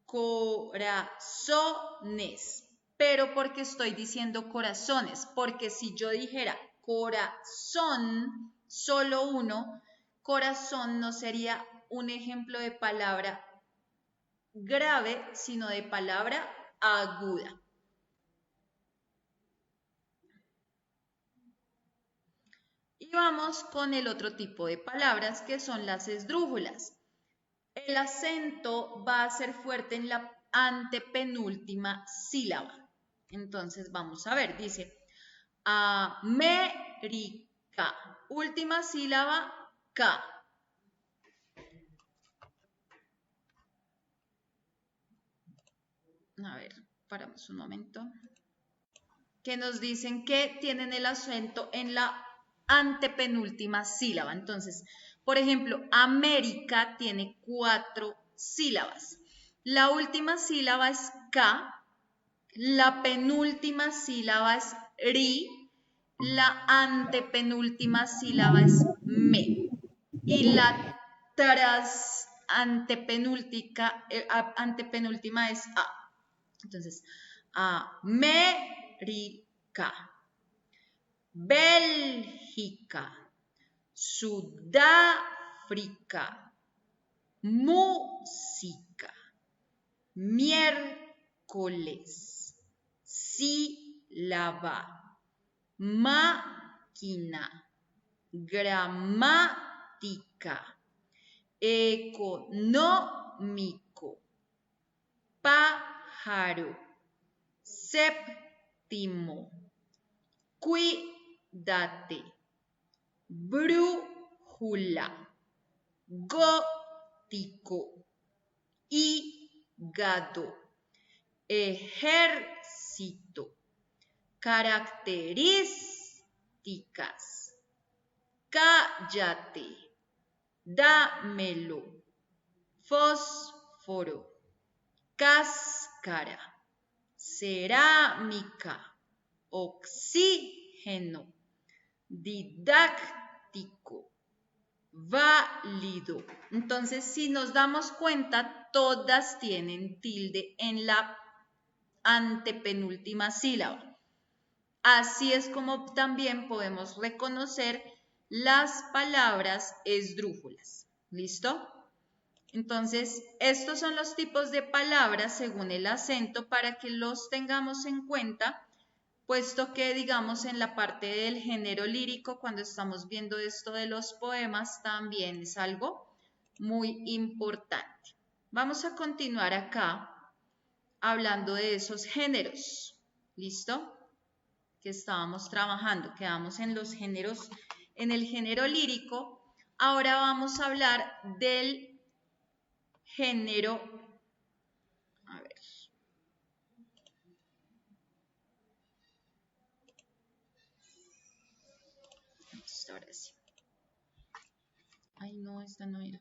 corazones. Pero ¿por qué estoy diciendo corazones? Porque si yo dijera corazón, solo uno, corazón no sería un ejemplo de palabra grave, sino de palabra aguda. Y vamos con el otro tipo de palabras que son las esdrújulas. El acento va a ser fuerte en la antepenúltima sílaba. Entonces vamos a ver, dice América, última sílaba K. A ver, paramos un momento. Que nos dicen que tienen el acento en la antepenúltima sílaba. Entonces, por ejemplo, América tiene 4 sílabas. La última sílaba es K, la penúltima sílaba es RI, la antepenúltima sílaba es ME y la antepenúltima es A. Entonces, América, Bélgica, Sudáfrica, música, miércoles, sílaba, lava, máquina, gramática, económico, pájaro, séptimo, cuídate, brújula, gótico, hígado, ejército, características, cállate, dámelo, fósforo, cáscara, cerámica, oxígeno, didáctico, válido. Entonces, si nos damos cuenta, todas tienen tilde en la antepenúltima sílaba. Así es como también podemos reconocer las palabras esdrújulas. ¿Listo? Entonces, estos son los tipos de palabras según el acento para que los tengamos en cuenta, puesto que, digamos, en la parte del género lírico, cuando estamos viendo esto de los poemas, también es algo muy importante. Vamos a continuar acá hablando de esos géneros. ¿Listo? Que estábamos trabajando. Quedamos en los géneros, en el género lírico. Ahora vamos a hablar del género, a ver, ahora sí. Ay, no, esta no era.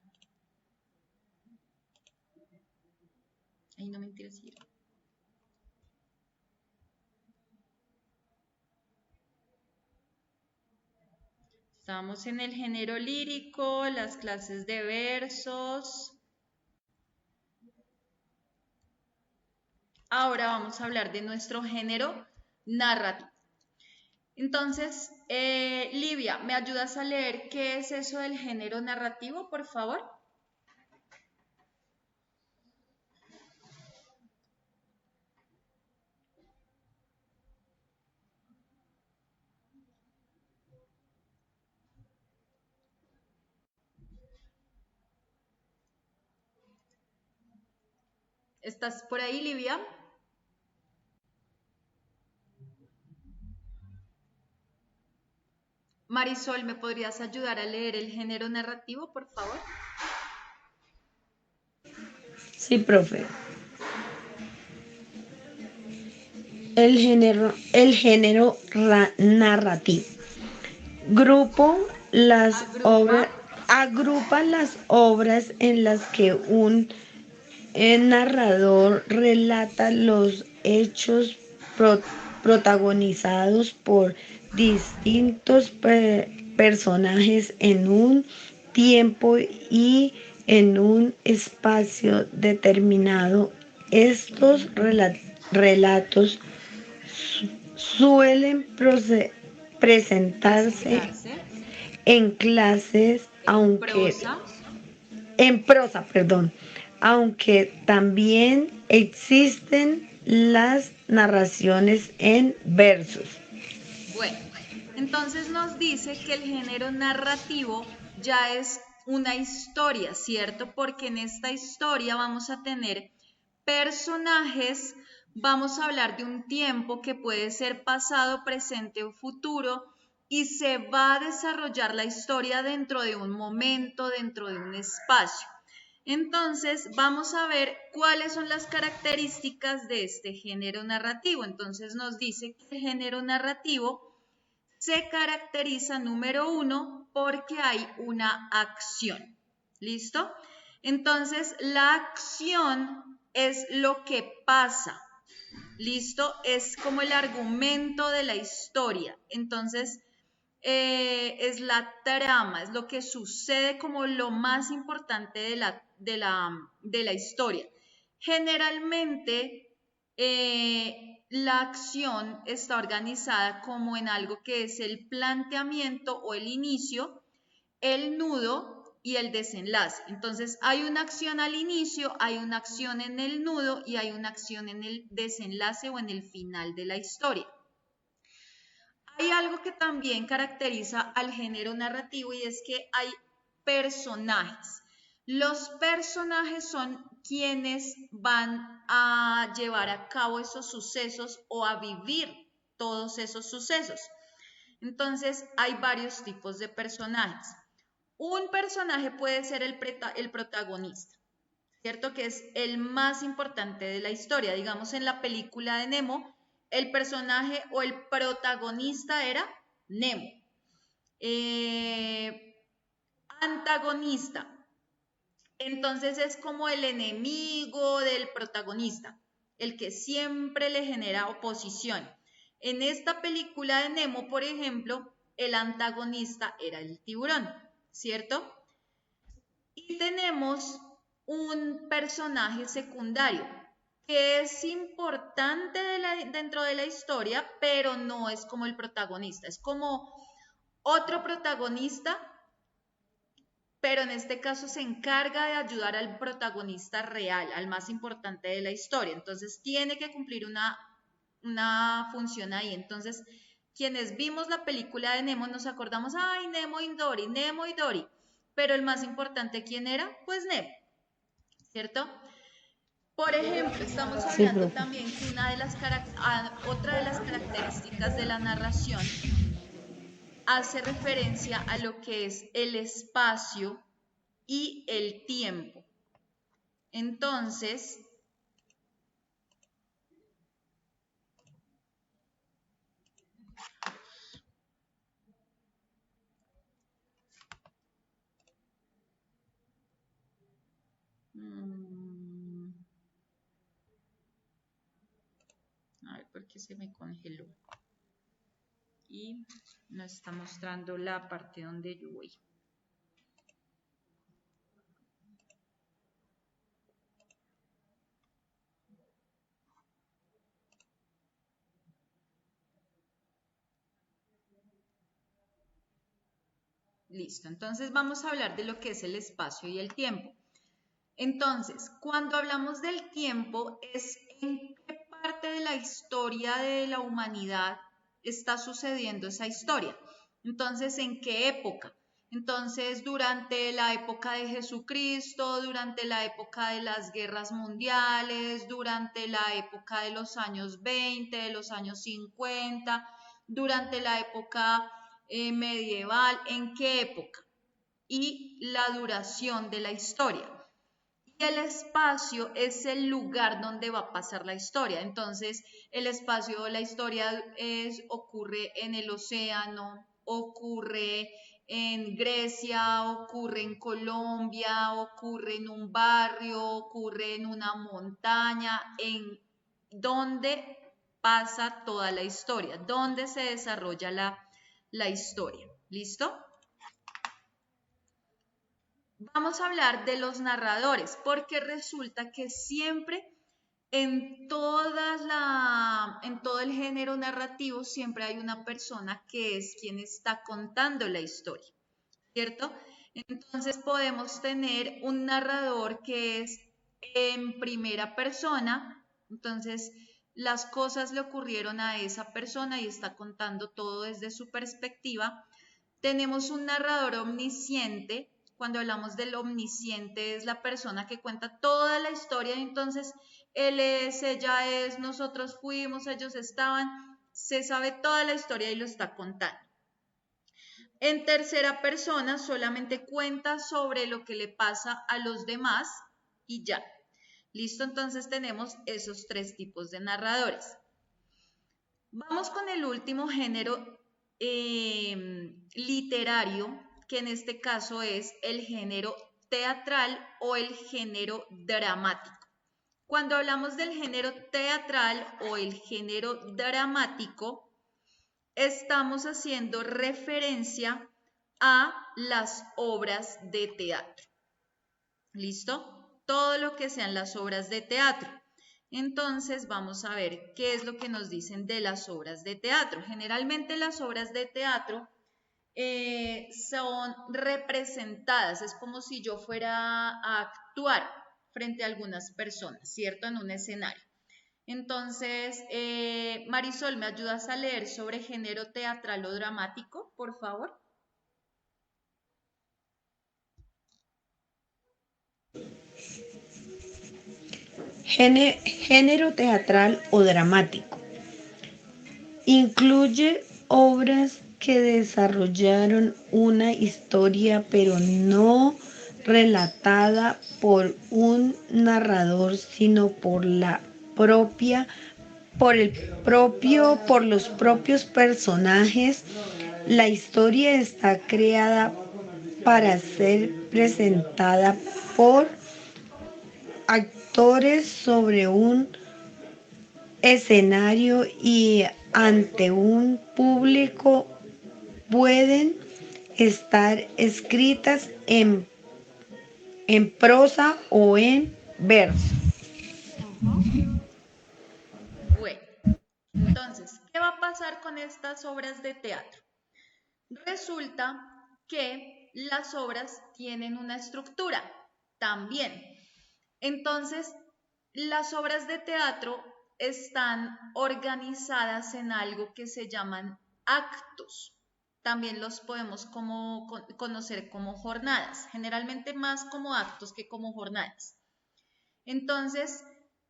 Ay, no, mentira, sí era. Estamos en el género lírico, las clases de versos. Ahora vamos a hablar de nuestro género narrativo. Entonces, Livia, ¿me ayudas a leer qué es eso del género narrativo, por favor? ¿Estás por ahí, Livia? Marisol, ¿me podrías ayudar a leer el género narrativo, por favor? Sí, profe. El género narrativo. Agrupa las obras en las que un narrador relata los hechos protagonizados por distintos personajes en un tiempo y en un espacio determinado. Estos relatos suelen presentarse en clases, en prosa, perdón, aunque también existen las narraciones en versos. Bueno, entonces nos dice que el género narrativo ya es una historia, ¿cierto? Porque en esta historia vamos a tener personajes, vamos a hablar de un tiempo que puede ser pasado, presente o futuro, y se va a desarrollar la historia dentro de un momento, dentro de un espacio. Entonces, vamos a ver cuáles son las características de este género narrativo. Entonces, nos dice que el género narrativo se caracteriza, número 1, porque hay una acción. ¿Listo? Entonces, la acción es lo que pasa. ¿Listo? Es como el argumento de la historia. Entonces, es la trama, es lo que sucede como lo más importante de la historia. Generalmente, la acción está organizada como en algo que es el planteamiento o el inicio, el nudo y el desenlace. Entonces, hay una acción al inicio, hay una acción en el nudo y hay una acción en el desenlace o en el final de la historia. Hay algo que también caracteriza al género narrativo y es que hay personajes. Los personajes son quienes van a llevar a cabo esos sucesos o a vivir todos esos sucesos. Entonces, hay varios tipos de personajes. Un personaje puede ser el protagonista, ¿cierto? Que es el más importante de la historia. Digamos, en la película de Nemo, el personaje o el protagonista era Nemo. Antagonista. Entonces es como el enemigo del protagonista, el que siempre le genera oposición. En esta película de Nemo, por ejemplo, el antagonista era el tiburón, ¿cierto? Y tenemos un personaje secundario que es importante dentro de la historia, pero no es como el protagonista, es como otro protagonista, pero en este caso se encarga de ayudar al protagonista real, al más importante de la historia. Entonces tiene que cumplir una función ahí. Entonces, quienes vimos la película de Nemo nos acordamos, ay, Nemo y Dory, pero el más importante, ¿quién era? Pues Nemo, ¿cierto? Por ejemplo, estamos Sí, hablando profe. también que otra de las características de la narración hace referencia a lo que es el espacio y el tiempo. Entonces, a ver por qué se me congeló. Y nos está mostrando la parte donde yo voy. Listo, entonces vamos a hablar de lo que es el espacio y el tiempo. Entonces, cuando hablamos del tiempo, es en qué parte de la historia de la humanidad está sucediendo esa historia. Entonces, ¿en qué época? Entonces, durante la época de Jesucristo, durante la época de las guerras mundiales, durante la época de los años 20, de los años 50, durante la época medieval, ¿en qué época? Y la duración de la historia. Y el espacio es el lugar donde va a pasar la historia. Entonces, el espacio, la historia ocurre en el océano, ocurre en Grecia, ocurre en Colombia, ocurre en un barrio, ocurre en una montaña, en donde pasa toda la historia, donde se desarrolla la historia. ¿Listo? Vamos a hablar de los narradores, porque resulta que siempre en todo el género narrativo siempre hay una persona que es quien está contando la historia, ¿cierto? Entonces podemos tener un narrador que es en primera persona, entonces las cosas le ocurrieron a esa persona y está contando todo desde su perspectiva. Tenemos un narrador omnisciente. Cuando hablamos del omnisciente es la persona que cuenta toda la historia, entonces él es, ella es, nosotros fuimos, ellos estaban, se sabe toda la historia y lo está contando. En tercera persona solamente cuenta sobre lo que le pasa a los demás y ya. Listo, entonces tenemos esos tres tipos de narradores. Vamos con el último género literario, que en este caso es el género teatral o el género dramático. Cuando hablamos del género teatral o el género dramático, estamos haciendo referencia a las obras de teatro. ¿Listo? Todo lo que sean las obras de teatro. Entonces vamos a ver qué es lo que nos dicen de las obras de teatro. Generalmente las obras de teatro son representadas, es como si yo fuera a actuar frente a algunas personas, ¿cierto? En un escenario. Entonces, Marisol, ¿me ayudas a leer sobre género teatral o dramático, por favor? Género teatral o dramático. Incluye obras que desarrollaron una historia pero no relatada por un narrador, sino por los propios personajes. La historia está creada para ser presentada por actores sobre un escenario y ante un público. Pueden estar escritas en prosa o en verso. Bueno, entonces, ¿qué va a pasar con estas obras de teatro? Resulta que las obras tienen una estructura también. Entonces, las obras de teatro están organizadas en algo que se llaman actos. También los podemos conocer como jornadas, generalmente más como actos que como jornadas. Entonces,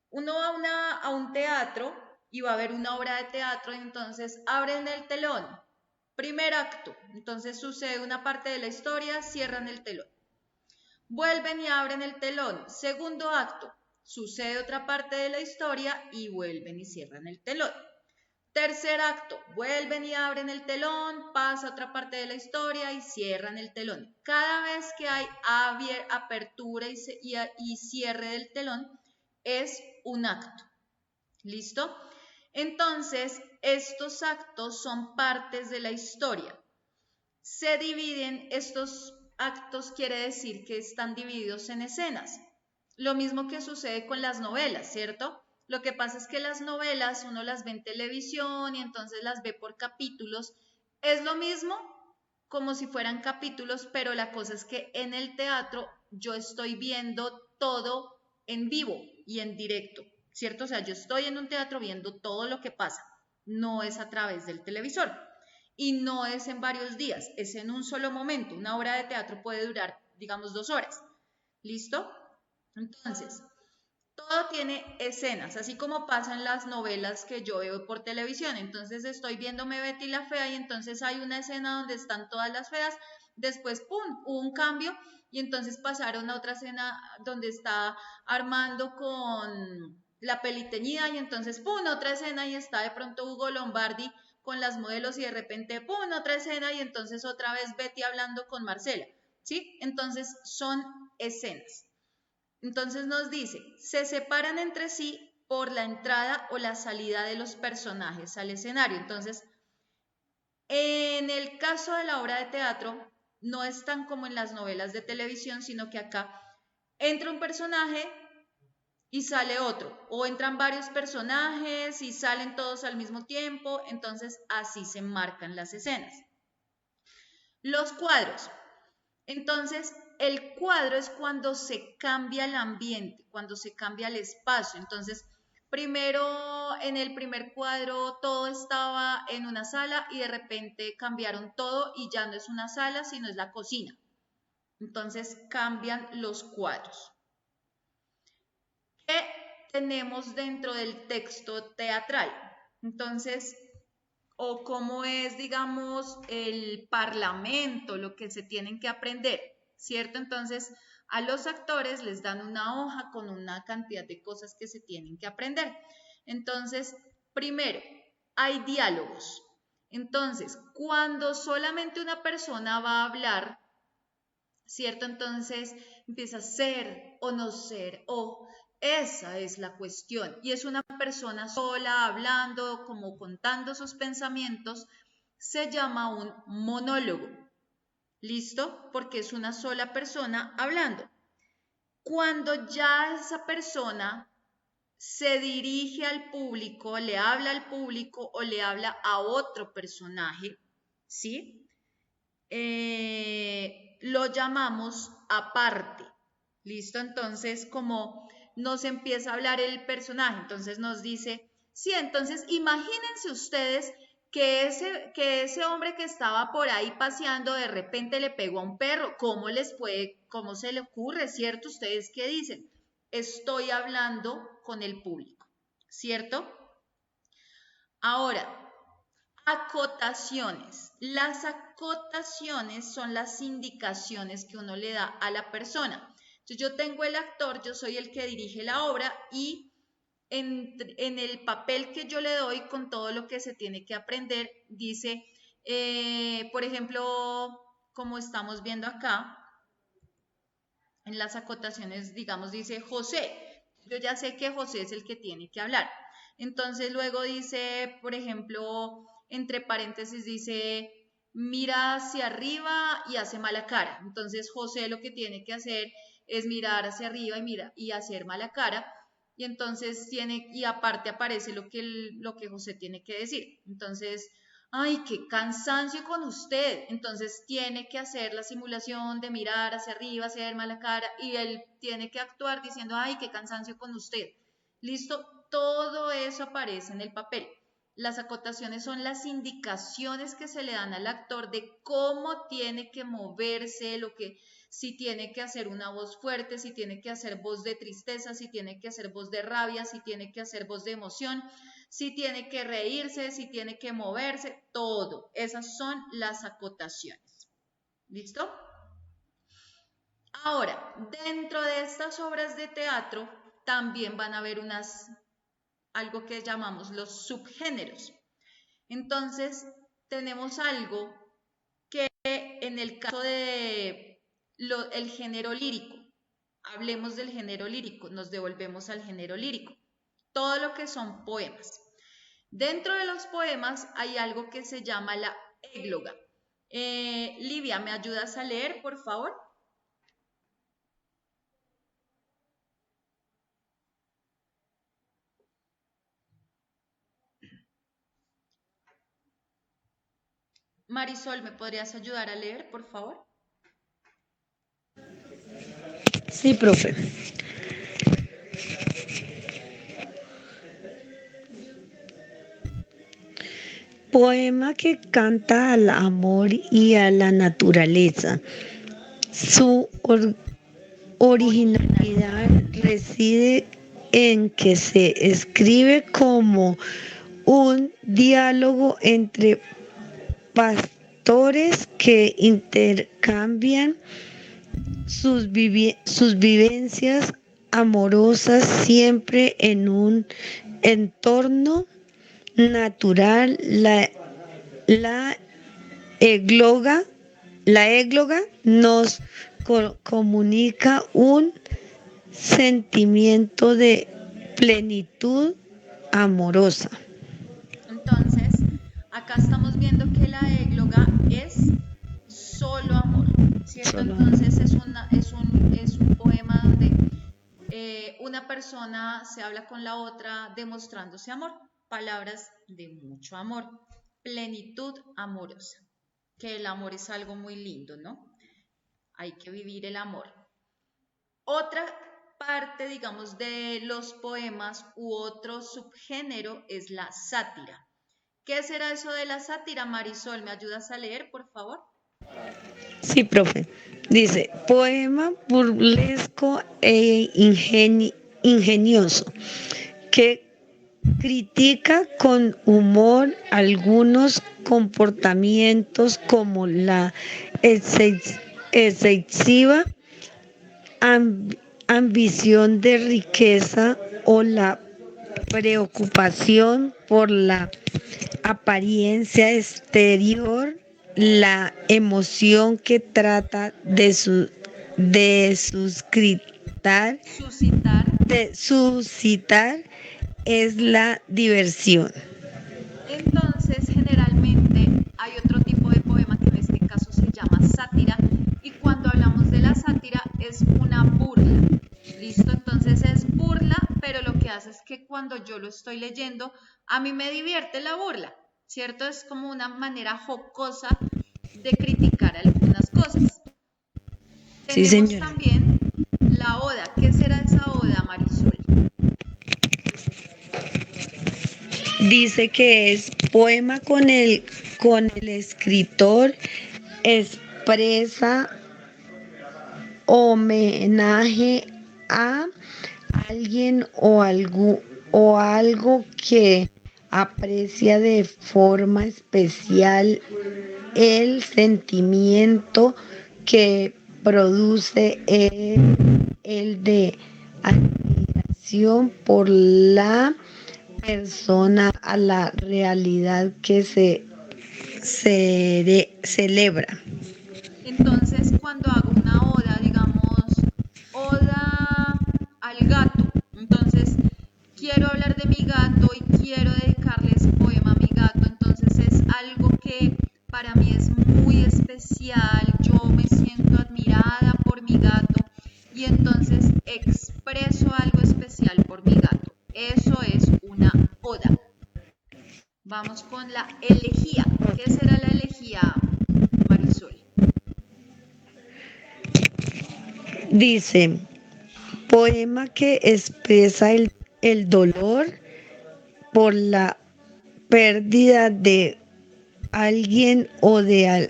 uno va a un teatro y va a ver una obra de teatro y entonces abren el telón. Primer acto, entonces sucede una parte de la historia, cierran el telón. Vuelven y abren el telón. Segundo acto, sucede otra parte de la historia y vuelven y cierran el telón. Tercer acto, vuelven y abren el telón, pasa otra parte de la historia y cierran el telón. Cada vez que hay apertura y cierre del telón es un acto. ¿Listo? Entonces, estos actos son partes de la historia. Se dividen, estos actos quiere decir que están divididos en escenas. Lo mismo que sucede con las novelas, ¿cierto? Lo que pasa es que las novelas uno las ve en televisión y entonces las ve por capítulos. Es lo mismo como si fueran capítulos, pero la cosa es que en el teatro yo estoy viendo todo en vivo y en directo, ¿cierto? O sea, yo estoy en un teatro viendo todo lo que pasa, no es a través del televisor y no es en varios días, es en un solo momento. Una obra de teatro puede durar, digamos, 2 horas. ¿Listo? Entonces, todo tiene escenas, así como pasa en las novelas que yo veo por televisión. Entonces estoy viéndome Betty la Fea y entonces hay una escena donde están todas las feas, después, ¡pum!, hubo un cambio y entonces pasaron a otra escena donde está Armando con la peliteñida y entonces, ¡pum!, otra escena y está de pronto Hugo Lombardi con las modelos y de repente, ¡pum!, otra escena y entonces otra vez Betty hablando con Marcela, ¿sí? Entonces son escenas. Entonces nos dice, se separan entre sí por la entrada o la salida de los personajes al escenario. Entonces, en el caso de la obra de teatro, no es tan como en las novelas de televisión, sino que acá entra un personaje y sale otro, o entran varios personajes y salen todos al mismo tiempo, entonces así se marcan las escenas. Los cuadros. Entonces, el cuadro es cuando se cambia el ambiente, cuando se cambia el espacio. Entonces, primero en el primer cuadro todo estaba en una sala y de repente cambiaron todo y ya no es una sala, sino es la cocina. Entonces, cambian los cuadros. ¿Qué tenemos dentro del texto teatral? Entonces, o cómo es, digamos, el parlamento, lo que se tienen que aprender, ¿cierto? Entonces, a los actores les dan una hoja con una cantidad de cosas que se tienen que aprender. Entonces, primero, hay diálogos. Entonces, cuando solamente una persona va a hablar, ¿cierto? Entonces empieza a ser o no ser, o esa es la cuestión. Y es una persona sola hablando, como contando sus pensamientos, se llama un monólogo. ¿Listo? Porque es una sola persona hablando. Cuando ya esa persona se dirige al público, le habla al público o le habla a otro personaje, ¿sí? Lo llamamos aparte. ¿Listo? Entonces, como nos empieza a hablar el personaje, entonces nos dice, sí, entonces imagínense ustedes que ese hombre que estaba por ahí paseando de repente le pegó a un perro. ¿Cómo se le ocurre, cierto? ¿Ustedes qué dicen? Estoy hablando con el público, ¿cierto? Ahora, acotaciones. Las acotaciones son las indicaciones que uno le da a la persona. Entonces yo tengo el actor, yo soy el que dirige la obra y en el papel que yo le doy con todo lo que se tiene que aprender, dice, por ejemplo, como estamos viendo acá, en las acotaciones, digamos, dice José. Yo ya sé que José es el que tiene que hablar. Entonces luego dice, por ejemplo, entre paréntesis dice, mira hacia arriba y hace mala cara. Entonces José lo que tiene que hacer es mirar hacia arriba y hacer mala cara. Y entonces y aparte aparece lo que José tiene que decir. Entonces, ay, qué cansancio con usted. Entonces tiene que hacer la simulación de mirar hacia arriba, hacer mala cara, y él tiene que actuar diciendo, ay, qué cansancio con usted. ¿Listo? Todo eso aparece en el papel. Las acotaciones son las indicaciones que se le dan al actor de cómo tiene que moverse, si tiene que hacer una voz fuerte, si tiene que hacer voz de tristeza, si tiene que hacer voz de rabia, si tiene que hacer voz de emoción, si tiene que reírse, si tiene que moverse, todo. Esas son las acotaciones. ¿Listo? Ahora, dentro de estas obras de teatro también van a haber algo que llamamos los subgéneros. Entonces, tenemos algo que en el caso de el género lírico, hablemos del género lírico, nos devolvemos al género lírico, todo lo que son poemas. Dentro de los poemas hay algo que se llama la égloga. Livia, ¿me ayudas a leer, por favor? Marisol, ¿me podrías ayudar a leer, por favor? Sí, profe. Poema que canta al amor y a la naturaleza. Su originalidad reside en que se escribe como un diálogo entre pastores que intercambian sus vivencias amorosas siempre en un entorno natural. La égloga nos comunica un sentimiento de plenitud amorosa. Entonces, acá estamos viendo que la égloga es solo amor, ¿cierto? Entonces es un poema donde una persona se habla con la otra demostrándose amor, palabras de mucho amor, plenitud amorosa, que el amor es algo muy lindo, ¿no? Hay que vivir el amor. Otra parte, digamos, de los poemas u otro subgénero es la sátira. ¿Qué será eso de la sátira, Marisol? ¿Me ayudas a leer, por favor? Sí, profe. Dice, poema burlesco e ingenioso, que critica con humor algunos comportamientos como la excesiva ambición de riqueza o la preocupación por la apariencia exterior, la emoción que trata de suscitar es la diversión. Entonces, generalmente hay otro tipo de poema que en este caso se llama sátira, y cuando hablamos de la sátira es una burla. ¿Listo? Entonces es burla, pero lo que hace es que cuando yo lo estoy leyendo, a mí me divierte la burla, ¿cierto? Es como una manera jocosa de criticar algunas cosas. Sí, Tenemos señora. también la oda. ¿Qué será esa oda, Marisol? dice que es poema con el escritor expresa homenaje a alguien o algo que aprecia de forma especial el sentimiento que produce el de admiración por la persona a la realidad que se celebra. Entonces, cuando hago una oda, digamos, oda al gato, entonces quiero hablar de mi gato y quiero dedicarle ese poema a mi gato, entonces es algo que para mí es muy especial, yo me siento admirada por mi gato y entonces expreso algo especial por mi gato. Eso es una oda. Vamos con la elegía. ¿Qué será la elegía, Marisol? Dice, poema que expresa el dolor por la pérdida de alguien o de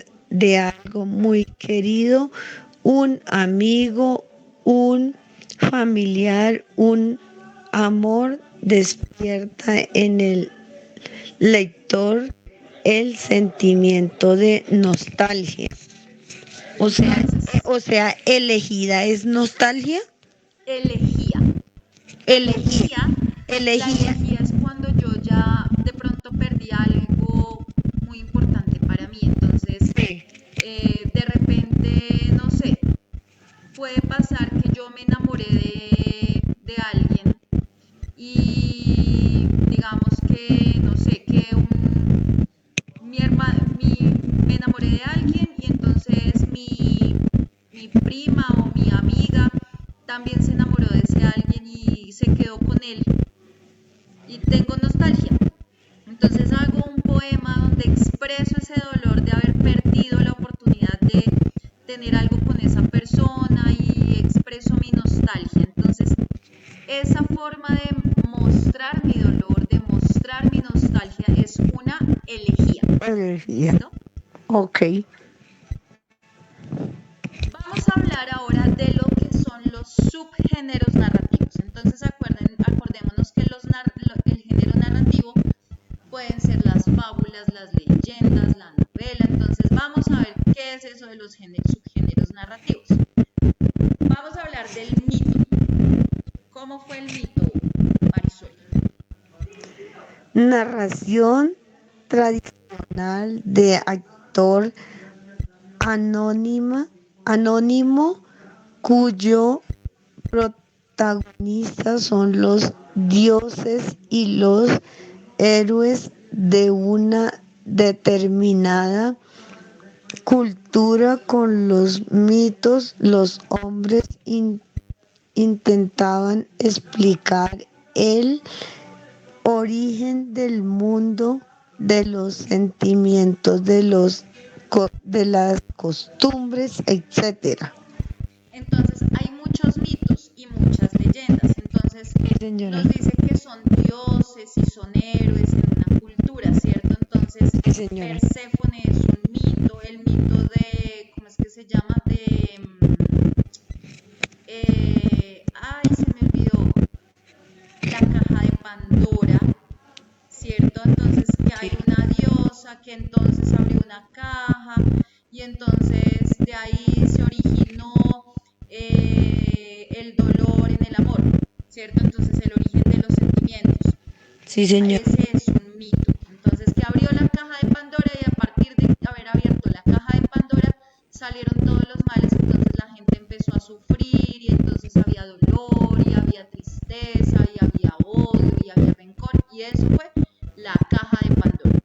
algo muy querido, un amigo, un familiar, un amor, despierta en el lector el sentimiento de nostalgia. O sea, Entonces, elegida es nostalgia. elegía. Elegía, Elegía, la elegía. elegía es cuando yo ya de pronto perdí algo muy importante para mí. Entonces, Sí. de repente, no sé, puede pasar que yo me enamoré de alguien y digamos que, no sé, que me enamoré de alguien y entonces mi prima o mi amiga también se enamoró de ese alguien y se quedó con él y tengo nostalgia. Entonces hago un poema donde expreso ese dolor de haber perdido la oportunidad de tener algo con esa persona y expreso mi nostalgia. Entonces, esa forma de mostrar mi dolor, de mostrar mi nostalgia, es una elegía. Elegía. ¿Listo? Ok. Vamos a hablar ahora de lo que son los subgéneros narrativos. Entonces, acordémonos que el género narrativo pueden ser las fábulas, las leyendas, la novela. Entonces, vamos a ver qué es eso de los subgéneros narrativos. Vamos a hablar del mito. ¿Cómo fue el mito, Marisol? Narración tradicional de actor anónimo cuyo protagonistas son los dioses y los héroes de una determinada cultura. Con los mitos, los hombres intentaban explicar el origen del mundo, de los sentimientos, de las costumbres, etcétera. Entonces, hay muchos mitos y muchas leyendas. Entonces, Sí, señora. nos dice que son dioses y son héroes en una cultura, ¿cierto? Entonces, Sí, señora. Perséfone es un mito, el mito de, ¿cómo es que se llama? Ay, se me olvidó, la caja de Pandora, ¿cierto? Entonces, que hay una diosa que entonces abrió una caja y entonces de ahí se originó el dolor en el amor, ¿cierto? Entonces, el origen de los sentimientos. Sí, señor. Ese es un mito. Entonces, que abrió la caja de Pandora y a partir de haber abierto la caja de Pandora salieron todos los males, entonces la gente empezó a sufrir y entonces había dolor y había tristeza y había odio y había rencor y eso fue la caja de Pandora.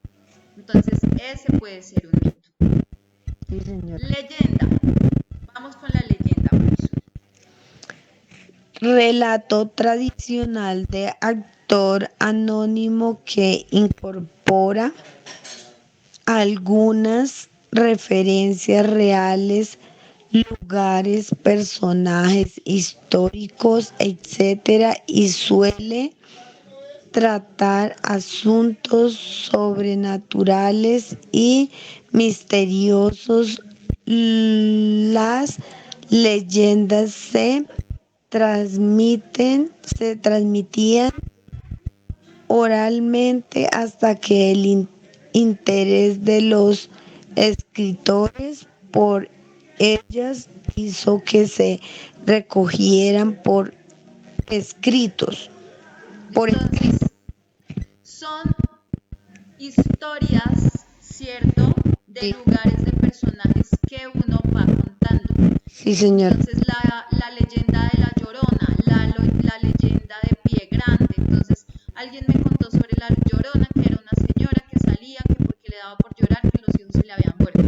Entonces, ese puede ser un mito. Sí, señor. Leyenda. Vamos con la leyenda, Marisol. Relato tradicional de actor anónimo que incorpora algunas referencias reales, lugares, personajes históricos, etcétera, y suele tratar asuntos sobrenaturales y misteriosos. Las leyendas se transmitían oralmente hasta que el interés de los escritores por ellas hizo que se recogieran escritos. Por Entonces, son historias, ¿cierto? De lugares, de personajes que uno va contando. Sí, señor. Entonces, la leyenda de la Llorona, la leyenda de Pie Grande. Entonces, alguien me contó sobre la Llorona, que era una señora que salía, que porque le daba por llorar, que los hijos se le habían muerto.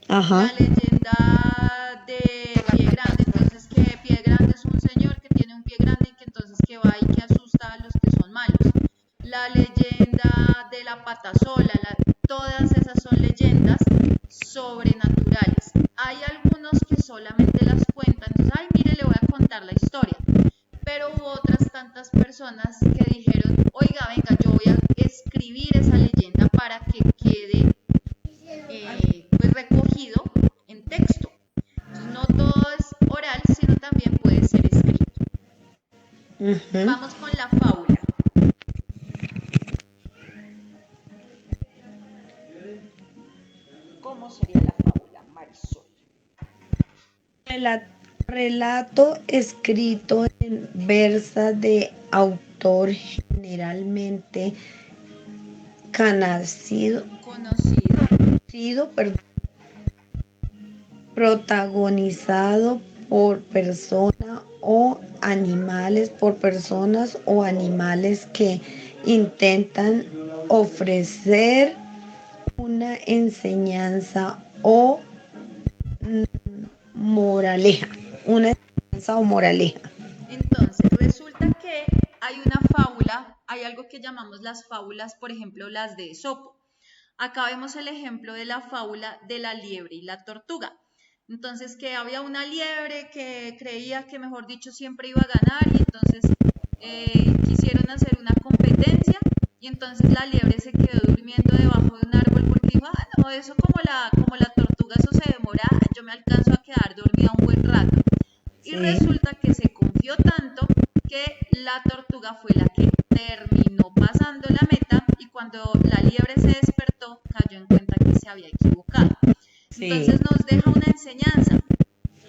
Ajá. La leyenda de Pie Grande, entonces que Pie Grande es un señor que tiene un pie grande y que entonces que va y que asusta a los que son malos. La leyenda de la pata sola, todas esas son leyendas sobrenaturales. Hay algunos que solamente las cuentan, entonces, ay, mire, le voy a contar la historia. Pero hubo otras tantas personas que dijeron, oiga, venga, yo voy a escribir esa leyenda para que quede pues recogido en texto. Entonces, no todo es oral, sino también puede ser escrito. Vamos con la fábula. ¿Cómo sería la fábula, Marisol? Relato escrito en versa de autor generalmente conocido, protagonizado por personas o animales que intentan ofrecer una enseñanza o moraleja. Entonces, resulta que hay una fábula, hay algo que llamamos las fábulas, por ejemplo, las de Esopo. Acá vemos el ejemplo de la fábula de la liebre y la tortuga. Entonces, que había una liebre que creía que, mejor dicho, siempre iba a ganar y entonces quisieron hacer una competencia y entonces la liebre se quedó durmiendo debajo de un árbol porque dijo, ah, no, eso como la tortuga, eso se demora, yo me alcanzo a quedar dormida un buen rato. Y resulta que se confió tanto que la tortuga fue la que terminó pasando la meta y cuando la liebre se despertó cayó en cuenta que se había equivocado. Entonces nos deja una enseñanza,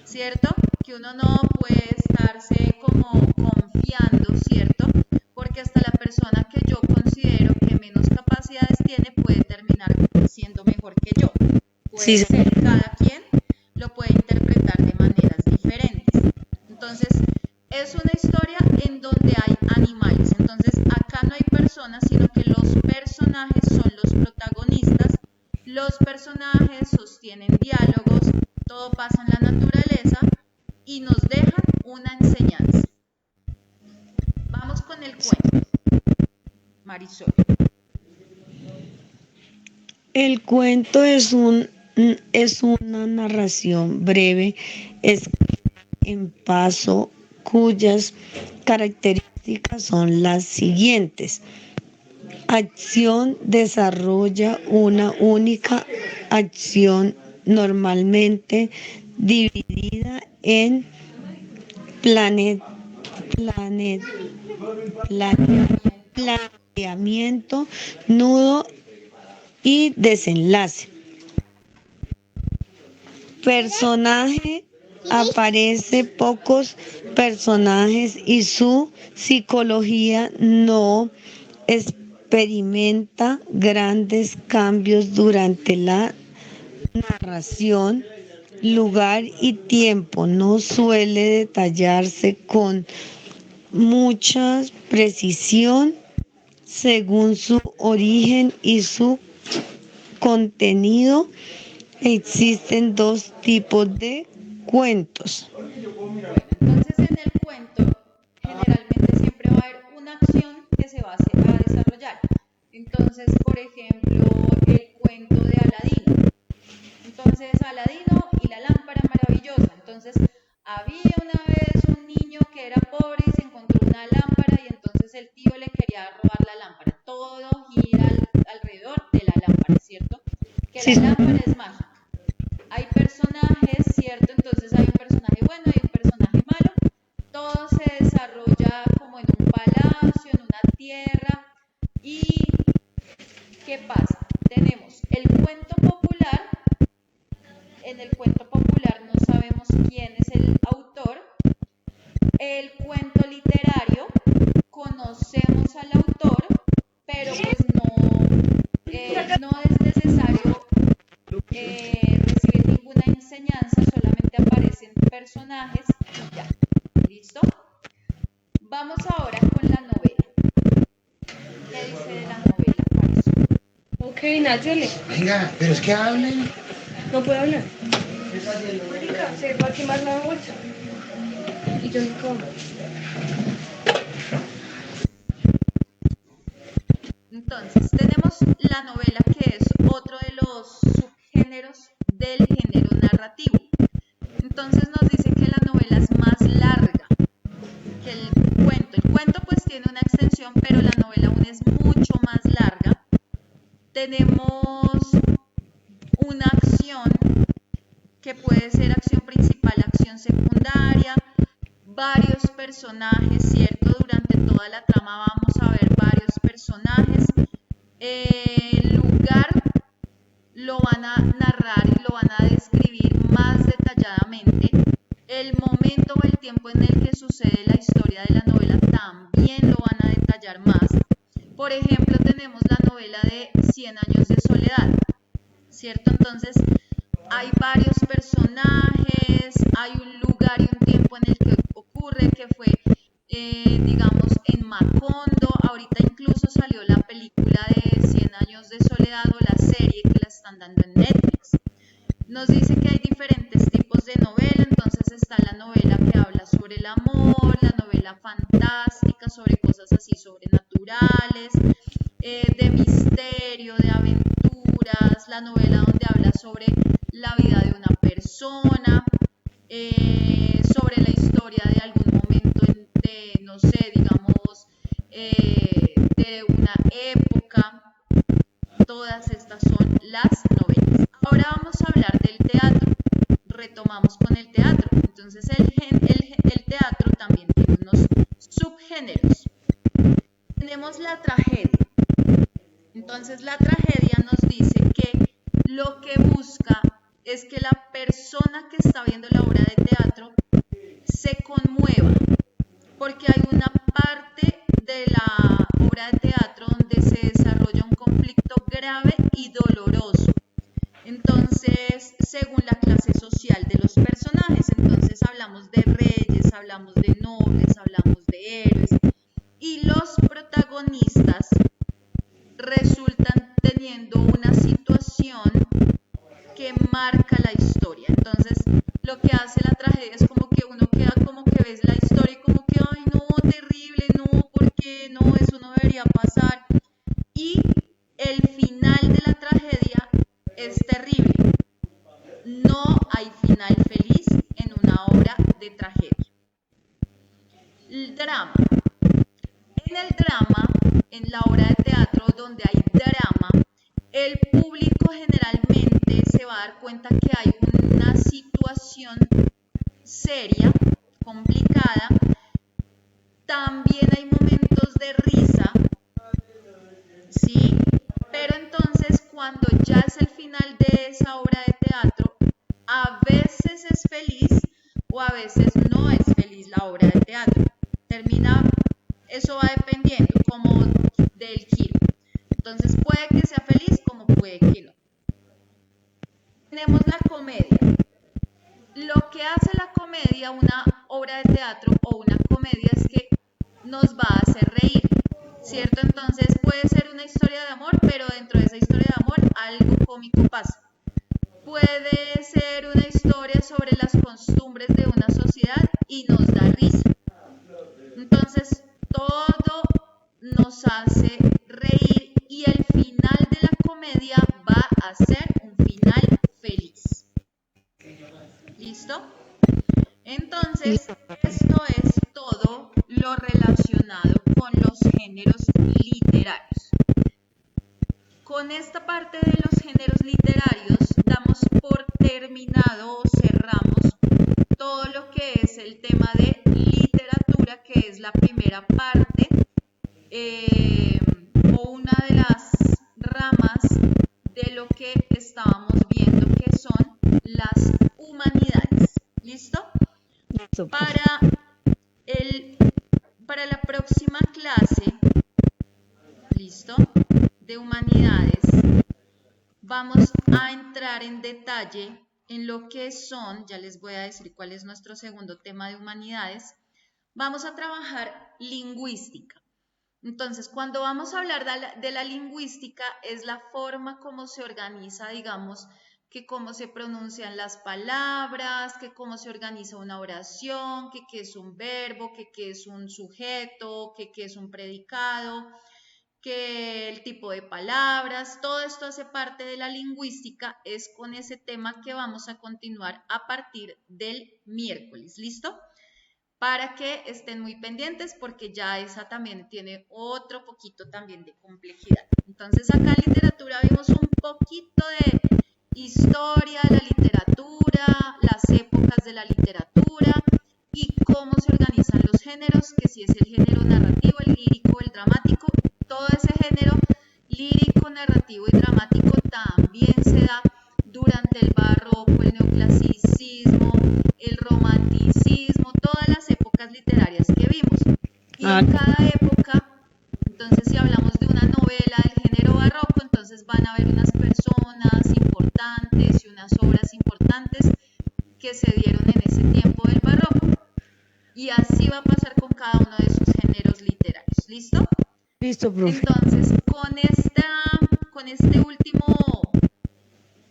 ¿cierto? Que uno no puede estarse como confiando, ¿cierto? Porque hasta la persona que yo considero que menos capacidades tiene puede terminar siendo mejor que yo. Puede ser, cada quien lo puede interpretar de maneras diferentes. Entonces, es una historia en donde hay animales. Entonces, acá no hay personas, sino que los personajes son los protagonistas. Los personajes sostienen diálogos, todo pasa en la naturaleza y nos dejan una enseñanza. Vamos con el cuento. Marisol. El cuento es una narración breve escrita en paso cuyas características son las siguientes. Acción: desarrolla una única acción normalmente dividida en planteamiento, nudo y desenlace. Personaje: aparece pocos personajes y su psicología no experimenta grandes cambios durante la narración. Lugar y tiempo no suele detallarse con mucha precisión según su origen y su contenido. Existen dos tipos de cuentos. Bueno, entonces en el cuento generalmente siempre va a haber una acción que se va a desarrollar. Entonces, por ejemplo, el cuento de Aladino. Entonces, Aladino y la lámpara maravillosa. Entonces, había una vez un niño que era pobre y se encontró una lámpara y entonces el tío le quería robar la Sí. lámpara es mágica. Hay personajes, ¿cierto? Entonces hay un personaje bueno, hay un personaje malo. Todo se desarrolla como en un palacio, en una tierra. ¿Y qué pasa? Tenemos el cuento popular. En el cuento popular no sabemos quién es el autor. El cuento literario, conocemos al autor, pero pues no es necesario recibir ninguna enseñanza, solamente aparecen personajes y ya. ¿Listo? Vamos ahora con la novela. ¿Qué dice de la novela, Carlos? Ok, Nayeli. Venga, pero es que hablen. No puedo hablar. Marica, se va a quemar la bolsa. Y yo no como. Entonces, tenemos la novela, que es otro de los subgéneros del género narrativo. Entonces nos dice que la novela es más larga que el cuento. El cuento pues tiene una extensión, pero la novela aún es mucho más larga. Tenemos una acción que puede ser acción principal, acción secundaria, varios personajes, ¿cierto? Durante toda la trama vamos a ver varios personajes. El lugar lo van a narrar y lo van a describir más detalladamente. El momento o el tiempo en el que sucede la historia de la novela también lo van a detallar más. Por ejemplo, tenemos la novela de 100 años de soledad, ¿cierto? Entonces, hay varios personajes, hay un lugar y un tiempo en el que ocurre, que fue, digamos, en Macondo. Ahorita incluso salió la película de 100 años de soledad o la serie que la están dando en Netflix. Nos dice que hay diferentes tipos de novela, entonces está la novela que habla sobre el amor, la novela fantástica, sobre cosas así sobrenaturales, de misterio, de aventuras, la novela donde habla sobre la vida de una persona, sobre la historia de algún momento de, no sé, digamos, de una época. Todas estas son las novelas. Ahora vamos a hablar del teatro. Retomamos con el teatro. Entonces el teatro también tiene unos subgéneros. Tenemos la tragedia. Entonces la tragedia nos dice que lo que busca es que la persona que está viendo la obra de teatro se conmueva, porque hay una parte de la obra de teatro donde se desarrolla un conflicto grave y doloroso. Entonces, según la clase social de los personajes, entonces hablamos de reyes, hablamos de nobles, hablamos de héroes, y los protagonistas resultan teniendo una situación que marca la historia. Entonces, lo que hace la tragedia es como que uno queda como que ves la historia y como que, ay, no, terrible, no, porque no, eso no debería pasar. Y el final de la tragedia es terrible. No hay final feliz en una obra de tragedia. El drama. En el drama, en la obra de teatro donde hay drama, el público generalmente se va a dar cuenta que hay una situación seria, complicada. También hay momentos de risa, ¿sí? Pero entonces cuando ya es el final de esa obra de teatro, a veces es feliz o a veces no es feliz la obra de teatro. Termina, eso va dependiendo como del giro. Entonces puede que sea feliz como puede que no. Tenemos la comedia. Lo que hace la comedia, una obra de teatro o una comedia, es que nos va a hacer reír, ¿cierto? Entonces puede ser una historia de amor, pero dentro de esa historia de amor algo cómico pasa. Puede ser una historia sobre las costumbres de una sociedad y nos da risa. Entonces todo nos hace reír y el final de la comedia va a ser un final feliz. ¿Listo? Entonces, esto es todo lo relacionado con los géneros literarios. Con esta parte de los géneros literarios terminado o cerramos todo lo que es el tema de literatura, que es la primera parte o una de las ramas de lo que estábamos viendo, que son las humanidades. ¿Listo? Listo, profe. Para la próxima clase, ¿listo? De humanidades, vamos a entrar en detalle en lo que son, ya les voy a decir cuál es nuestro segundo tema de humanidades. Vamos a trabajar lingüística. Entonces, cuando vamos a hablar de la lingüística, es la forma como se organiza, digamos, que cómo se pronuncian las palabras, que cómo se organiza una oración, que qué es un verbo, que qué es un sujeto, que qué es un predicado, que el tipo de palabras, todo esto hace parte de la lingüística. Es con ese tema que vamos a continuar a partir del miércoles, ¿listo? Para que estén muy pendientes porque ya esa también tiene otro poquito también de complejidad. Entonces acá en literatura vimos un poquito de historia de la literatura, las épocas de la literatura y cómo se organizan los géneros, que si es el género narrativo, el lírico, el dramático, todo ese género lírico, narrativo y dramático también se da durante el barroco, el neoclasicismo, el romanticismo, todas las épocas literarias que vimos. Y en cada época, entonces si hablamos de una novela del género barroco, entonces van a haber unas personas importantes y unas obras importantes que se dieron en ese tiempo del barroco. Y así va a pasar con cada uno de sus géneros literarios. ¿Listo? Listo, profe. Entonces,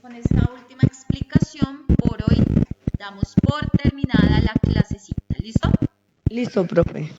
con esta última explicación, por hoy damos por terminada la clasecita. ¿Listo? Listo, profe.